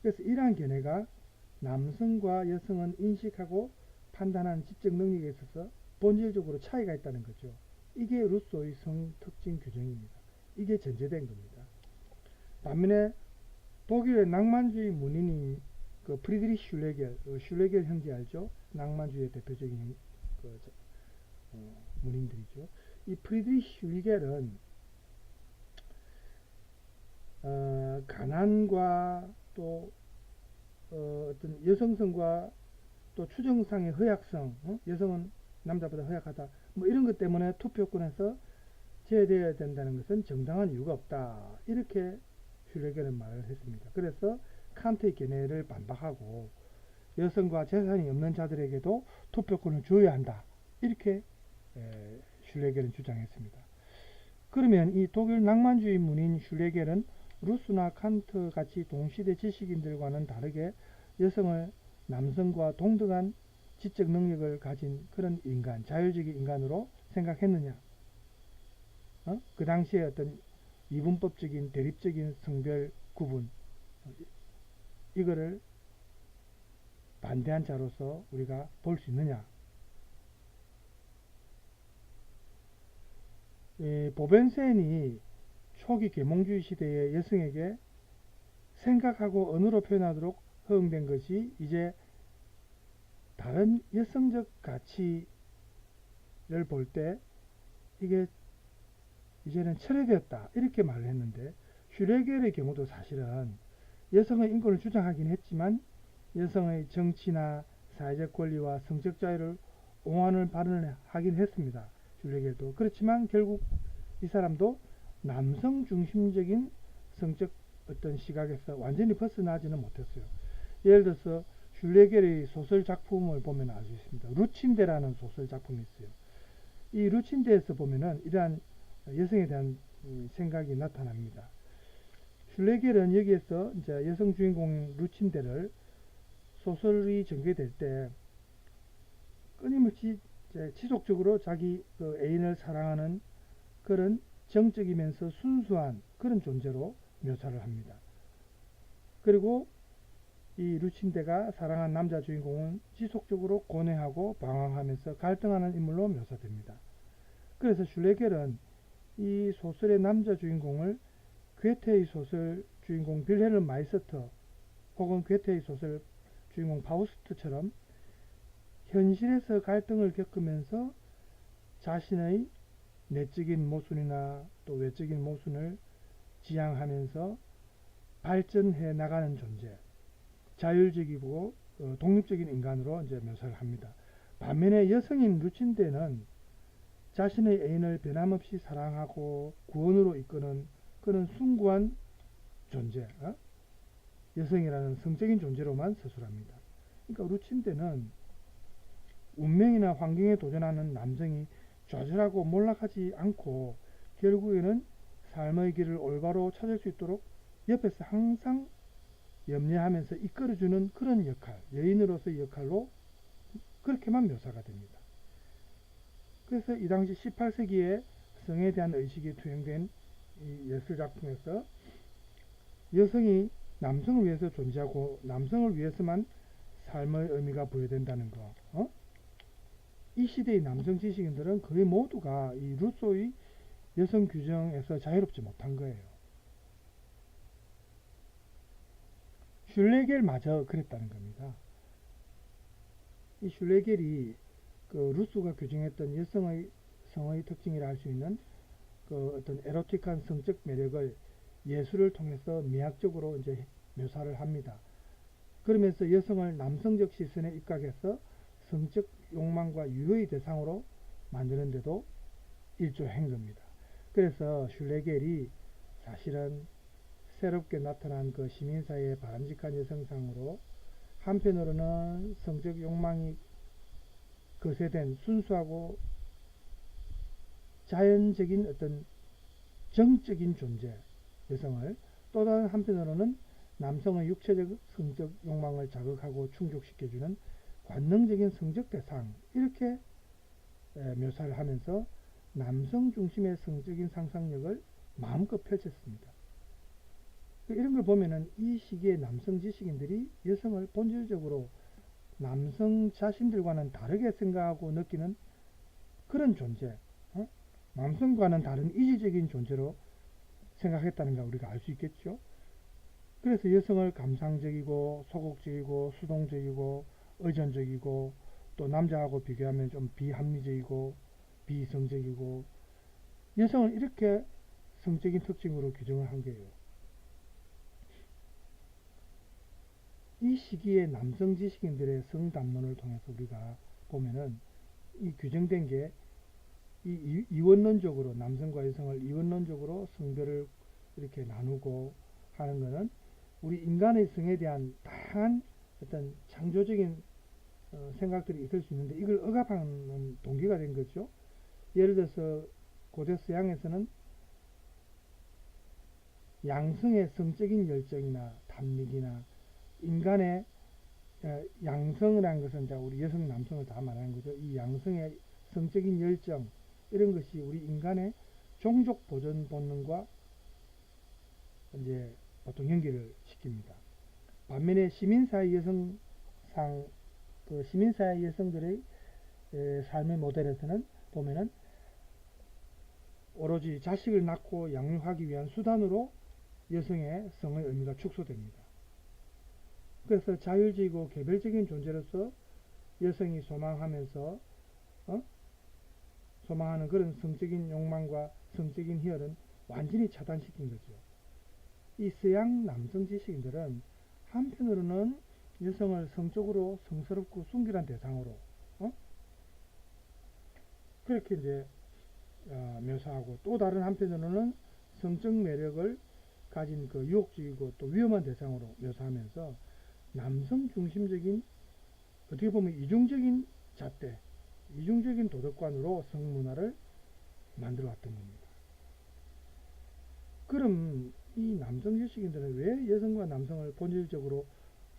그래서 이러한 견해가 남성과 여성은 인식하고 판단하는 지적 능력에 있어서 본질적으로 차이가 있다는 거죠. 이게 루소의 성특징 규정입니다. 이게 전제된 겁니다. 반면에 독일의 낭만주의 문인인 그 프리드리히 슐레겔 형제 알죠? 낭만주의의 대표적인 문인들이죠. 이 프리드리히 슐레겔은 가난과 또 어떤 여성성과 또 추정상의 허약성, 여성은 남자보다 허약하다, 뭐 이런 것 때문에 투표권에서 제외되어야 된다는 것은 정당한 이유가 없다. 이렇게 슐레겔은 말을 했습니다. 그래서 칸트의 견해를 반박하고 여성과 재산이 없는 자들에게도 투표권을 줘야 한다. 이렇게 슐레겔은 주장했습니다. 그러면 이 독일 낭만주의 문인 슐레겔은 루스나 칸트 같이 동시대 지식인들과는 다르게 여성을 남성과 동등한 지적 능력을 가진 그런 인간, 자율적인 인간으로 생각했느냐? 그 당시에 어떤 이분법적인 대립적인 성별 구분, 이거를 반대한 자로서 우리가 볼 수 있느냐? 보벤센이 초기 계몽주의 시대의 여성에게 생각하고 언어로 표현하도록 허용된 것이 이제 다른 여성적 가치를 볼 때 이게 이제는 철회되었다 이렇게 말을 했는데, 슈레겔의 경우도 사실은 여성의 인권을 주장하긴 했지만 여성의 정치나 사회적 권리와 성적 자유를 옹호하는 발언을 하긴 했습니다. 슈레겔도. 그렇지만 결국 이 사람도 남성 중심적인 성적 어떤 시각에서 완전히 벗어나지는 못했어요. 예를 들어서 슐레겔의 소설 작품을 보면 알 수 있습니다. 루친데라는 소설 작품이 있어요. 이 루친데에서 보면은 이러한 여성에 대한 생각이 나타납니다. 슐레겔은 여기에서 이제 여성 주인공 루친데를 소설이 전개될 때 끊임없이 지속적으로 자기 그 애인을 사랑하는 그런 정적이면서 순수한 그런 존재로 묘사를 합니다. 그리고 이 루친데가 사랑한 남자 주인공은 지속적으로 고뇌하고 방황하면서 갈등하는 인물로 묘사됩니다. 그래서 슐레겔은 이 소설의 남자 주인공을 괴테의 소설 주인공 빌헬름 마이스터 혹은 괴테의 소설 주인공 파우스트처럼 현실에서 갈등을 겪으면서 자신의 내적인 모순이나 또 외적인 모순을 지향하면서 발전해 나가는 존재, 자율적이고 독립적인 인간으로 이제 묘사를 합니다. 반면에 여성인 루친데는 자신의 애인을 변함없이 사랑하고 구원으로 이끄는 그런 숭고한 존재, 여성이라는 성적인 존재로만 서술합니다. 그러니까 루친데는 운명이나 환경에 도전하는 남성이 좌절하고 몰락하지 않고 결국에는 삶의 길을 올바로 찾을 수 있도록 옆에서 항상 염려하면서 이끌어주는 그런 역할, 여인으로서의 역할로 그렇게만 묘사가 됩니다. 그래서 이 당시 18세기에 성에 대한 의식이 투영된 이 예술작품에서 여성이 남성을 위해서 존재하고 남성을 위해서만 삶의 의미가 부여된다는 거, 이 시대의 남성 지식인들은 거의 모두가 이 루소의 여성 규정에서 자유롭지 못한 거예요. 슐레겔마저 그랬다는 겁니다. 이 슐레겔이 그 루소가 규정했던 여성의 성의 특징이라 할 수 있는 그 어떤 에로틱한 성적 매력을 예술을 통해서 미학적으로 이제 묘사를 합니다. 그러면서 여성을 남성적 시선에 입각해서 성적 욕망과 유효의 대상으로 만드는데도 일조한 겁니다. 그래서 슐레겔이 사실은 새롭게 나타난 그 시민사회의 바람직한 여성상으로 한편으로는 성적 욕망이 거세된 순수하고 자연적인 어떤 정적인 존재 여성을, 또 다른 한편으로는 남성의 육체적 성적 욕망을 자극하고 충족시켜주는 관능적인 성적 대상, 이렇게 묘사를 하면서 남성 중심의 성적인 상상력을 마음껏 펼쳤습니다. 이런 걸 보면은 이 시기의 남성 지식인들이 여성을 본질적으로 남성 자신들과는 다르게 생각하고 느끼는 그런 존재, 남성과는 다른 이질적인 존재로 생각했다는 걸 우리가 알 수 있겠죠. 그래서 여성을 감상적이고 소극적이고 수동적이고 의존적이고 또 남자하고 비교하면 좀 비합리적이고 비이성적이고, 여성을 이렇게 성적인 특징으로 규정을 한 거예요. 이 이 시기에 남성 지식인들의 성담론을 통해서 우리가 보면은 이 규정된 게 이원론적으로 남성과 여성을 이원론적으로 성별을 이렇게 나누고 하는 것은 우리 인간의 성에 대한 다양한 어떤 창조적인 생각들이 있을 수 있는데 이걸 억압하는 동기가 된 거죠. 예를 들어서 고대 서양에서는 양성의 성적인 열정이나 담력이나 인간의 양성이라는 것은 이제 우리 여성 남성을 다 말하는 거죠. 이 양성의 성적인 열정 이런 것이 우리 인간의 종족 보존 본능과 이제 보통 연결을 시킵니다. 반면에 시민사회 시민사회 여성들의 삶의 모델에서는 보면은 오로지 자식을 낳고 양육하기 위한 수단으로 여성의 성의 의미가 축소됩니다. 그래서 자율적이고 개별적인 존재로서 여성이 소망하면서 소망하는 그런 성적인 욕망과 성적인 희열은 완전히 차단시킨 거죠. 이 서양 남성 지식인들은 한편으로는 여성을 성적으로 성스럽고 순결한 대상으로 그렇게 이제 묘사하고 또 다른 한편으로는 성적 매력을 가진 그 유혹적이고 또 위험한 대상으로 묘사하면서 남성 중심적인 어떻게 보면 이중적인 잣대, 이중적인 도덕관으로 성문화를 만들어 왔던 겁니다. 그럼 이 남성 지식인들은 왜 여성과 남성을 본질적으로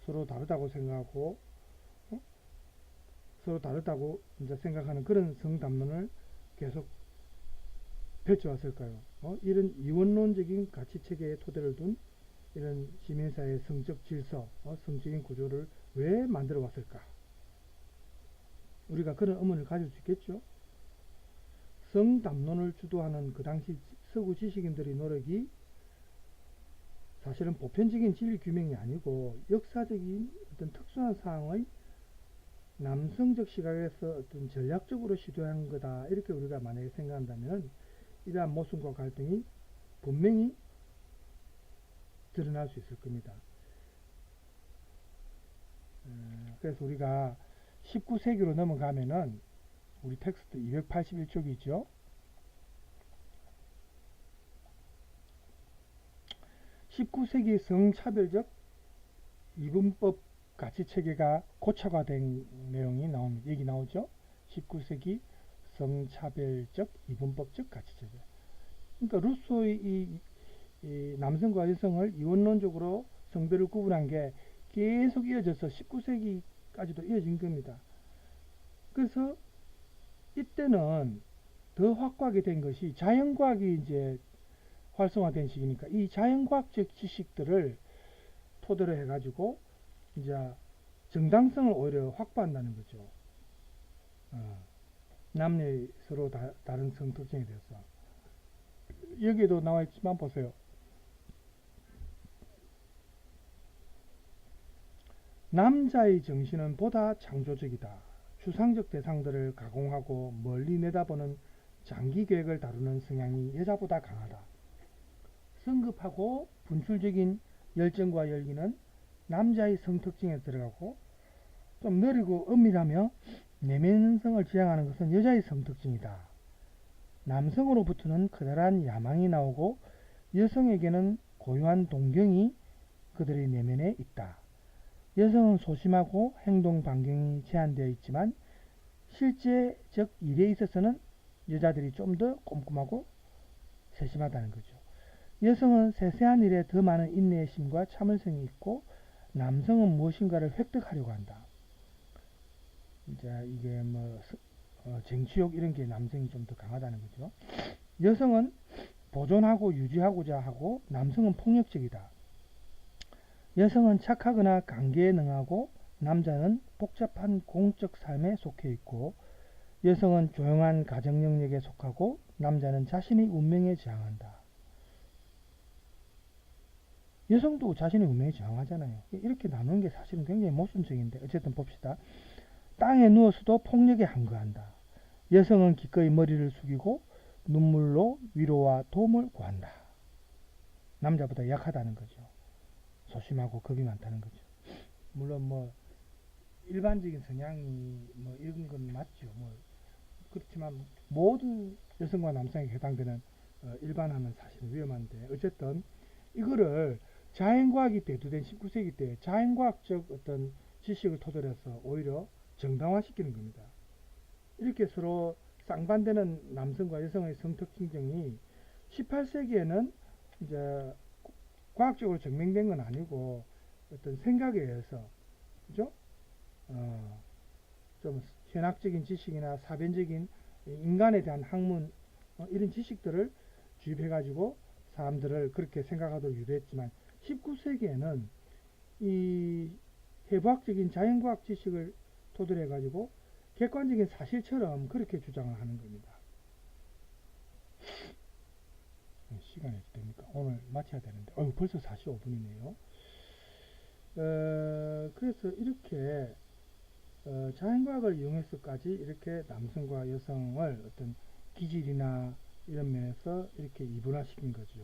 서로 다르다고 생각하고 서로 다르다고 이제 생각하는 그런 성담론을 계속 펼쳐왔을까요? 이런 이원론적인 가치체계의 토대를 둔 이런 시민사회의 성적 질서, 성적인 구조를 왜 만들어 왔을까? 우리가 그런 의문을 가질 수 있겠죠. 성담론을 주도하는 그 당시 서구 지식인들의 노력이 사실은 보편적인 진리 규명이 아니고 역사적인 어떤 특수한 상황의 남성적 시각에서 어떤 전략적으로 시도한 거다. 이렇게 우리가 만약에 생각한다면 이러한 모순과 갈등이 분명히 드러날 수 있을 겁니다. 그래서 우리가 19세기로 넘어가면은 우리 텍스트 281쪽이죠. 19세기 성차별적 이분법 가치체계가 고착화된 내용이 나옵니다. 얘기 나오죠. 19세기 성차별적 이분법적 가치체계. 그러니까 루소의 이 남성과 여성을 이원론적으로 성별을 구분한 게 계속 이어져서 19세기까지도 이어진 겁니다. 그래서 이때는 더 확고하게 된 것이 자연과학이 이제 활성화된 시기니까 이 자연과학적 지식들을 토대로 해가지고 이제 정당성을 오히려 확보한다는 거죠. 남녀의 서로 다른 성 특징에 대해서. 여기에도 나와 있지만 보세요. 남자의 정신은 보다 창조적이다. 추상적 대상들을 가공하고 멀리 내다보는 장기 계획을 다루는 성향이 여자보다 강하다. 성급하고 분출적인 열정과 열기는 남자의 성특징에 들어가고 좀 느리고 은밀하며 내면성을 지향하는 것은 여자의 성특징이다. 남성으로부터는 커다란 야망이 나오고 여성에게는 고유한 동경이 그들의 내면에 있다. 여성은 소심하고 행동 반경이 제한되어 있지만 실제적 일에 있어서는 여자들이 좀 더 꼼꼼하고 세심하다는 거죠. 여성은 세세한 일에 더 많은 인내심과 참을성이 있고 남성은 무엇인가를 획득하려고 한다. 이제 이게 뭐 쟁취욕 이런 게 남성이 좀 더 강하다는 거죠. 여성은 보존하고 유지하고자 하고 남성은 폭력적이다. 여성은 착하거나 관계에 능하고 남자는 복잡한 공적 삶에 속해 있고 여성은 조용한 가정 영역에 속하고 남자는 자신의 운명에 저항한다. 여성도 자신의 운명에 저항하잖아요. 이렇게 나누는 게 사실은 굉장히 모순적인데 어쨌든 봅시다. 땅에 누워서도 폭력에 항거한다. 여성은 기꺼이 머리를 숙이고 눈물로 위로와 도움을 구한다. 남자보다 약하다는 거죠. 소심하고 겁이 많다는 거죠. 물론 뭐 일반적인 성향이 뭐 이런 건 맞죠. 뭐 그렇지만 모든 여성과 남성에 해당되는 일반화는 사실 위험한데 어쨌든 이거를 자연과학이 대두된 19세기 때 자연과학적 어떤 지식을 토대로 해서 오히려 정당화시키는 겁니다. 이렇게 서로 쌍반되는 남성과 여성의 성적倾정이 18세기에는 이제 과학적으로 증명된 건 아니고 어떤 생각에 의해서 그죠? 좀 현학적인 지식이나 사변적인 인간에 대한 학문 이런 지식들을 주입해가지고 사람들을 그렇게 생각하도록 유도했지만 19세기에는 이 해부학적인 자연과학 지식을 토대로 해가지고 객관적인 사실처럼 그렇게 주장을 하는 겁니다. 시간이 어떻게 됩니까? 오늘 마쳐야 되는데 벌써 45분이네요. 그래서 이렇게 자연과학을 이용해서까지 이렇게 남성과 여성을 어떤 기질이나 이런 면에서 이렇게 이분화시킨 거죠.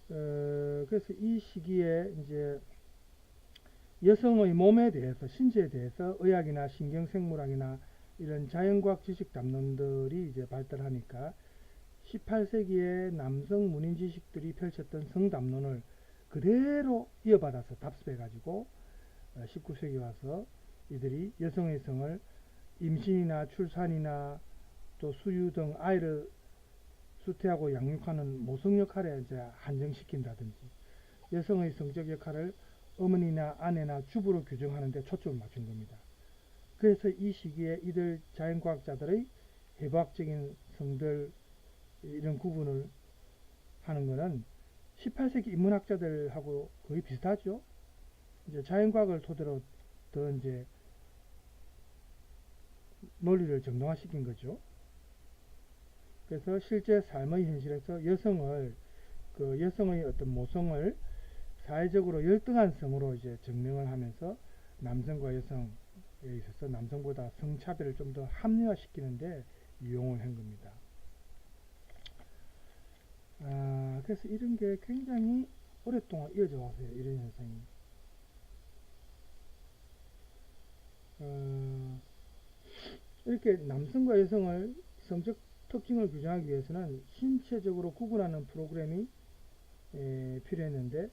그래서 이 시기에 이제 여성의 몸에 대해서, 신체에 대해서 의학이나 신경생물학이나 이런 자연과학 지식 담론들이 이제 발달하니까 18세기에 남성 문인 지식들이 펼쳤던 성담론을 그대로 이어받아서 답습해가지고 19세기 와서 이들이 여성의 성을 임신이나 출산이나 또 수유 등 아이를 수태하고 양육하는 모성 역할에 이제 한정시킨다든지 여성의 성적 역할을 어머니나 아내나 주부로 규정하는 데 초점을 맞춘 겁니다. 그래서 이 시기에 이들 자연과학자들의 해부학적인 성들 이런 구분을 하는 것은 18세기 인문학자들하고 거의 비슷하죠. 이제 자연과학을 토대로 더 이제 논리를 정당화시킨 거죠. 그래서 실제 삶의 현실에서 여성의 어떤 모성을 사회적으로 열등한 성으로 이제 증명을 하면서 남성과 여성에 있어서 남성보다 성차별을 좀 더 합리화시키는데 이용을 한 겁니다. 그래서 이런 게 굉장히 오랫동안 이어져 왔어요. 이런 현상이. 이렇게 남성과 여성을 성적 특징을 규정하기 위해서는 신체적으로 구분하는 프로그램이 필요했는데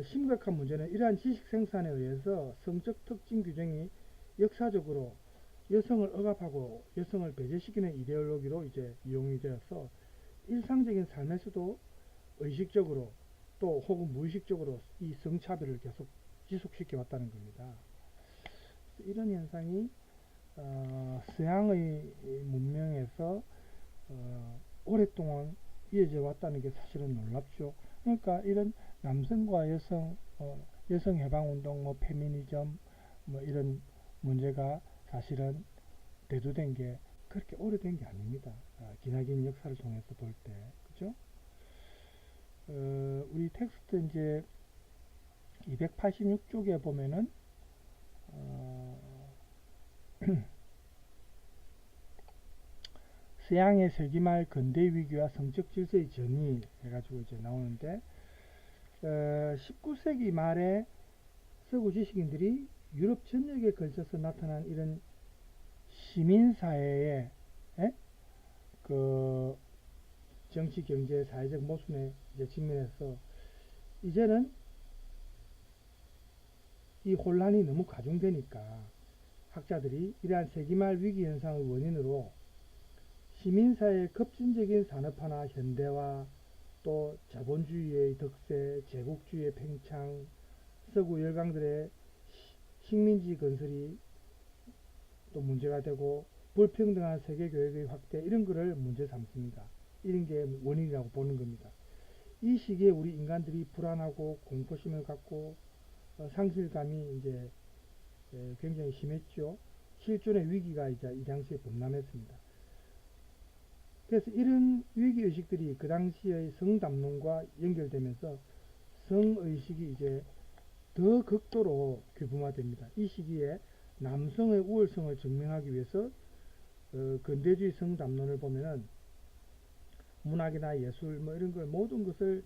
심각한 문제는 이러한 지식 생산에 의해서 성적 특징 규정이 역사적으로 여성을 억압하고 여성을 배제시키는 이데올로기로 이제 이용이 되어서 일상적인 삶에서도 의식적으로 또 혹은 무의식적으로 이 성차별을 계속 지속시켜 왔다는 겁니다. 이런 현상이 서양의 문명에서 오랫동안 이어져 왔다는 게 사실은 놀랍죠. 그러니까 이런 남성과 여성, 여성 해방운동, 뭐 페미니즘, 뭐 이런 문제가 사실은 대두된 게 그렇게 오래된 게 아닙니다. 기나긴 역사를 통해서 볼 때, 그죠? 우리 텍스트 이제 286쪽에 보면은 서양의 세기말 근대 위기와 성적 질서의 전이 해가지고 이제 나오는데 19세기 말에 서구 지식인들이 유럽 전역에 걸쳐서 나타난 이런 시민사회의 그 정치, 경제, 사회적 모순에 이제 직면해서 이제는 이 혼란이 너무 가중되니까 학자들이 이러한 세기말 위기 현상의 원인으로 시민사회의 급진적인 산업화나 현대화, 또 자본주의의 덕세, 제국주의의 팽창, 서구 열강들의 식민지 건설이 또 문제가 되고 불평등한 세계교역의 확대 이런 거를 문제 삼습니다. 이런 게 원인이라고 보는 겁니다. 이 시기에 우리 인간들이 불안하고 공포심을 갖고 상실감이 이제 굉장히 심했죠. 실존의 위기가 이제 이 당시에 범람했습니다. 그래서 이런 위기의식들이 그 당시의 성담론과 연결되면서 성의식이 이제 더 극도로 규범화됩니다. 이 시기에 남성의 우월성을 증명하기 위해서 근대주의 성담론을 보면은 문학이나 예술 뭐 이런 걸 모든 것을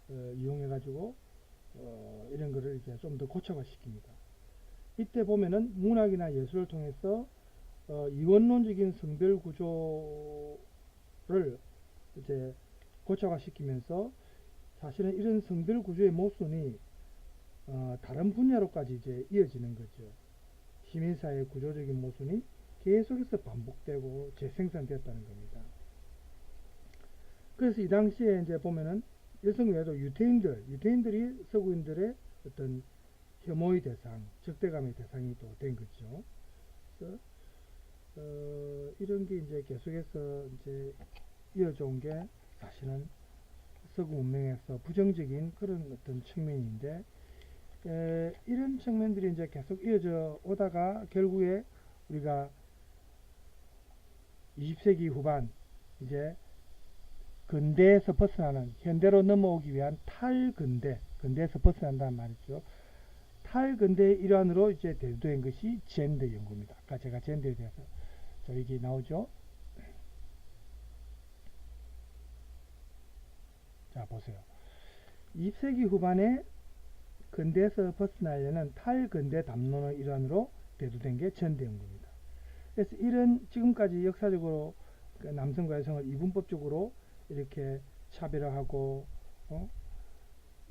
이용해 가지고 이런 거를 이제 좀 더 고쳐가 시킵니다. 이때 보면은 문학이나 예술을 통해서 이원론적인 성별 구조를 이제 고쳐가 시키면서 사실은 이런 성별 구조의 모순이 다른 분야로까지 이제 이어지는 거죠. 시민사회의 구조적인 모순이 계속해서 반복되고 재생산되었다는 겁니다. 그래서 이 당시에 이제 보면은 여성 외에도 유태인들이 서구인들의 어떤 혐오의 대상, 적대감의 대상이 또 된 거죠. 그래서 이런 게 이제 계속해서 이제 이어져 온 게 사실은 서구 문명에서 부정적인 그런 어떤 측면인데, 이런 측면들이 이제 계속 이어져 오다가 결국에 우리가 20세기 후반 이제 근대에서 벗어나는 현대로 넘어오기 위한 근대에서 벗어난다는 말이죠. 탈근대의 일환으로 이제 대두된 것이 젠더 연구입니다. 아까 제가 젠더에 대해서 여기 나오죠. 자, 보세요. 20세기 후반에 근대에서 벗어나려는 탈근대 담론의 일환으로 대두된 게 젠더 연구입니다. 그래서 이런 지금까지 역사적으로 남성과 여성을 이분법적으로 이렇게 차별화하고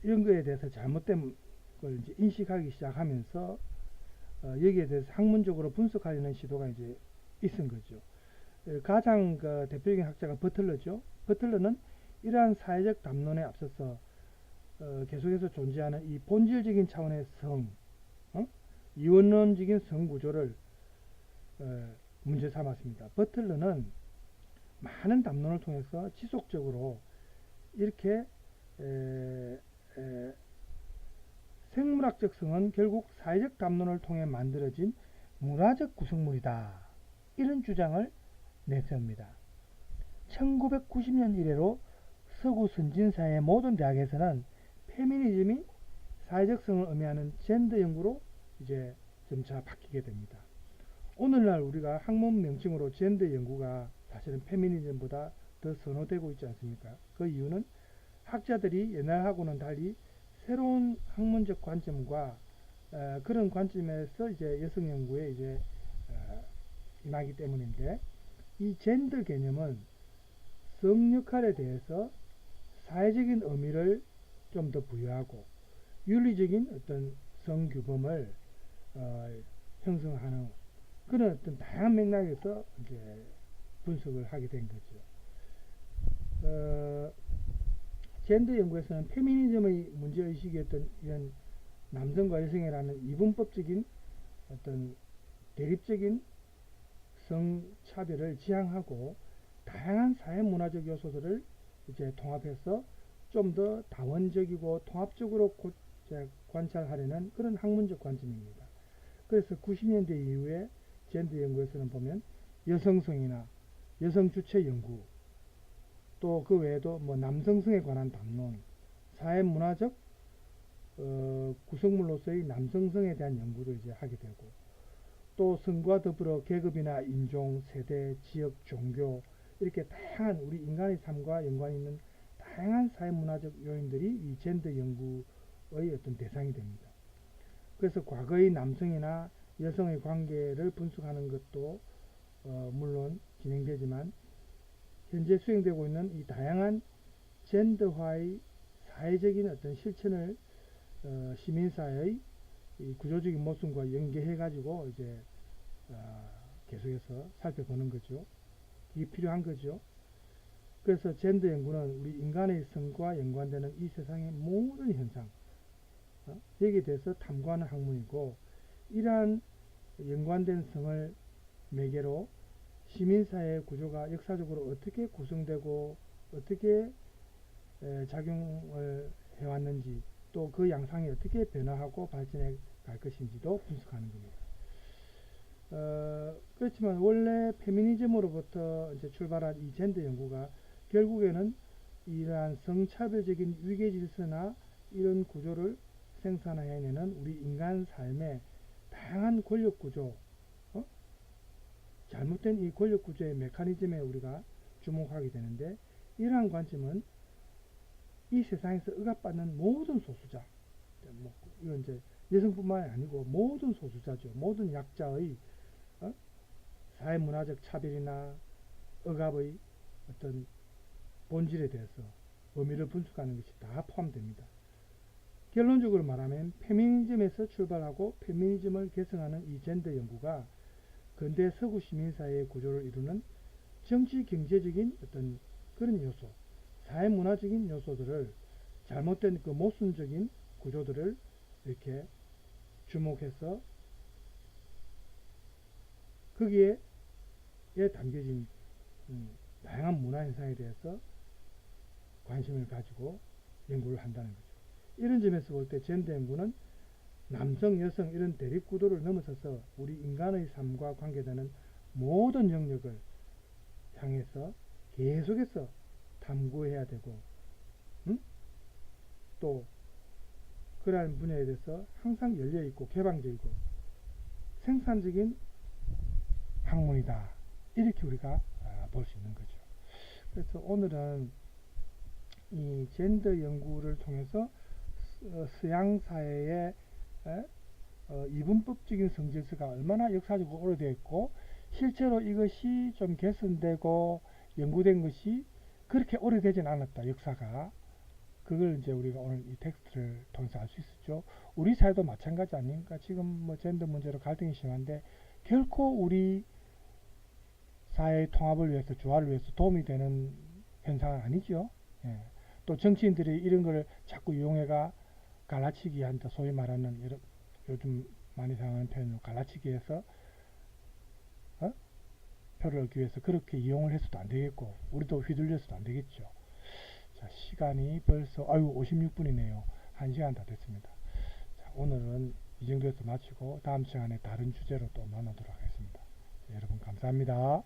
이런 거에 대해서 잘못된 걸 이제 인식하기 시작하면서 여기에 대해서 학문적으로 분석하려는 시도가 이제 있은 거죠. 가장 대표적인 학자가 버틀러죠. 버틀러는 이러한 사회적 담론에 앞서서 계속해서 존재하는 이 본질적인 차원의 이원론적인 성 구조를 문제 삼았습니다. 버틀러는 많은 담론을 통해서 지속적으로 이렇게 생물학적 성은 결국 사회적 담론을 통해 만들어진 문화적 구성물이다. 이런 주장을 내세웁니다. 1990년 이래로 서구 선진사회의 모든 대학에서는 페미니즘이 사회적 성을 의미하는 젠더 연구로 이제 점차 바뀌게 됩니다. 오늘날 우리가 학문 명칭으로 젠더 연구가 사실은 페미니즘보다 더 선호되고 있지 않습니까? 그 이유는 학자들이 옛날하고는 달리 새로운 학문적 관점과 그런 관점에서 이제 여성 연구에 이제 임하기 때문인데, 이 젠더 개념은 성 역할에 대해서 사회적인 의미를 좀 더 부여하고 윤리적인 어떤 성 규범을 형성하는 그런 어떤 다양한 맥락에서 이제 분석을 하게 된 거죠. 젠더 연구에서는 페미니즘의 문제의식이었던 이런 남성과 여성이라는 이분법적인 어떤 대립적인 성차별을 지향하고 다양한 사회문화적 요소들을 이제 통합해서 좀 더 다원적이고 통합적으로 관찰하려는 그런 학문적 관점입니다. 그래서 90년대 이후에 젠더 연구에서는 보면 여성성이나 여성 주체 연구, 또 그 외에도 뭐 남성성에 관한 담론, 사회문화적 구성물로서의 남성성에 대한 연구를 이제 하게 되고, 또 성과 더불어 계급이나 인종, 세대, 지역, 종교 이렇게 다양한 우리 인간의 삶과 연관이 있는 다양한 사회문화적 요인들이 이 젠더 연구의 어떤 대상이 됩니다. 그래서 과거의 남성이나 여성의 관계를 분석하는 것도 물론 진행되지만, 현재 수행되고 있는 이 다양한 젠더화의 사회적인 어떤 실천을 시민사회의 이 구조적인 모순과 연계해 가지고 이제 계속해서 살펴보는 거죠. 이게 필요한 거죠. 그래서 젠더 연구는 우리 인간의 성과 연관되는 이 세상의 모든 현상, 여기에 대해서 탐구하는 학문이고, 이러한 연관된 성을 매개로 시민사회의 구조가 역사적으로 어떻게 구성되고 어떻게 작용을 해왔는지, 또 그 양상이 어떻게 변화하고 발전해 갈 것인지도 분석하는 겁니다. 그렇지만 원래 페미니즘으로부터 이제 출발한 이 젠더 연구가 결국에는 이러한 성차별적인 위계 질서나 이런 구조를 생산해내는 우리 인간 삶의 다양한 권력 구조, 잘못된 이 권력 구조의 메커니즘에 우리가 주목하게 되는데, 이러한 관점은 이 세상에서 억압받는 모든 소수자, 뭐 이건 이제 여성뿐만이 아니고 모든 소수자죠. 모든 약자의 사회 문화적 차별이나 억압의 어떤 본질에 대해서 의미를 분석하는 것이 다 포함됩니다. 결론적으로 말하면 페미니즘에서 출발하고 페미니즘을 개성하는 이 젠더 연구가 근대 서구 시민사회의 구조를 이루는 정치 경제적인 어떤 그런 요소, 사회 문화적인 요소들을 잘못된 그 모순적인 구조들을 이렇게 주목해서 거기에 담겨진 다양한 문화 현상에 대해서 관심을 가지고 연구를 한다는 거죠. 이런 점에서 볼 때 젠더 연구는 남성, 여성 이런 대립 구도를 넘어서서 우리 인간의 삶과 관계되는 모든 영역을 향해서 계속해서 탐구해야 되고 또 그러한 분야에 대해서 항상 열려있고 개방적이고 생산적인 학문이다. 이렇게 우리가 볼 수 있는 거죠. 그래서 오늘은 이 젠더 연구를 통해서 서양 사회의 이분법적인 성질서가 얼마나 역사적으로 오래되어 있고 실제로 이것이 좀 개선되고 연구된 것이 그렇게 오래되진 않았다. 역사가. 그걸 이제 우리가 오늘 이 텍스트를 통해서 알 수 있었죠. 우리 사회도 마찬가지 아닙니까? 지금 뭐 젠더 문제로 갈등이 심한데 결코 우리 사회의 통합을 위해서 조화를 위해서 도움이 되는 현상은 아니죠. 예. 또 정치인들이 이런 걸 자꾸 이용해가 갈라치기 한다. 소위 말하는 요즘 많이 사용하는 표현으로 갈라치기 해서 표를 얻기 위해서 그렇게 이용을 해서도 안 되겠고 우리도 휘둘려서도 안 되겠죠. 자, 시간이 벌써 56분이네요. 1시간 다 됐습니다. 자, 오늘은 이 정도에서 마치고 다음 시간에 다른 주제로 또 만나도록 하겠습니다. 자, 여러분 감사합니다.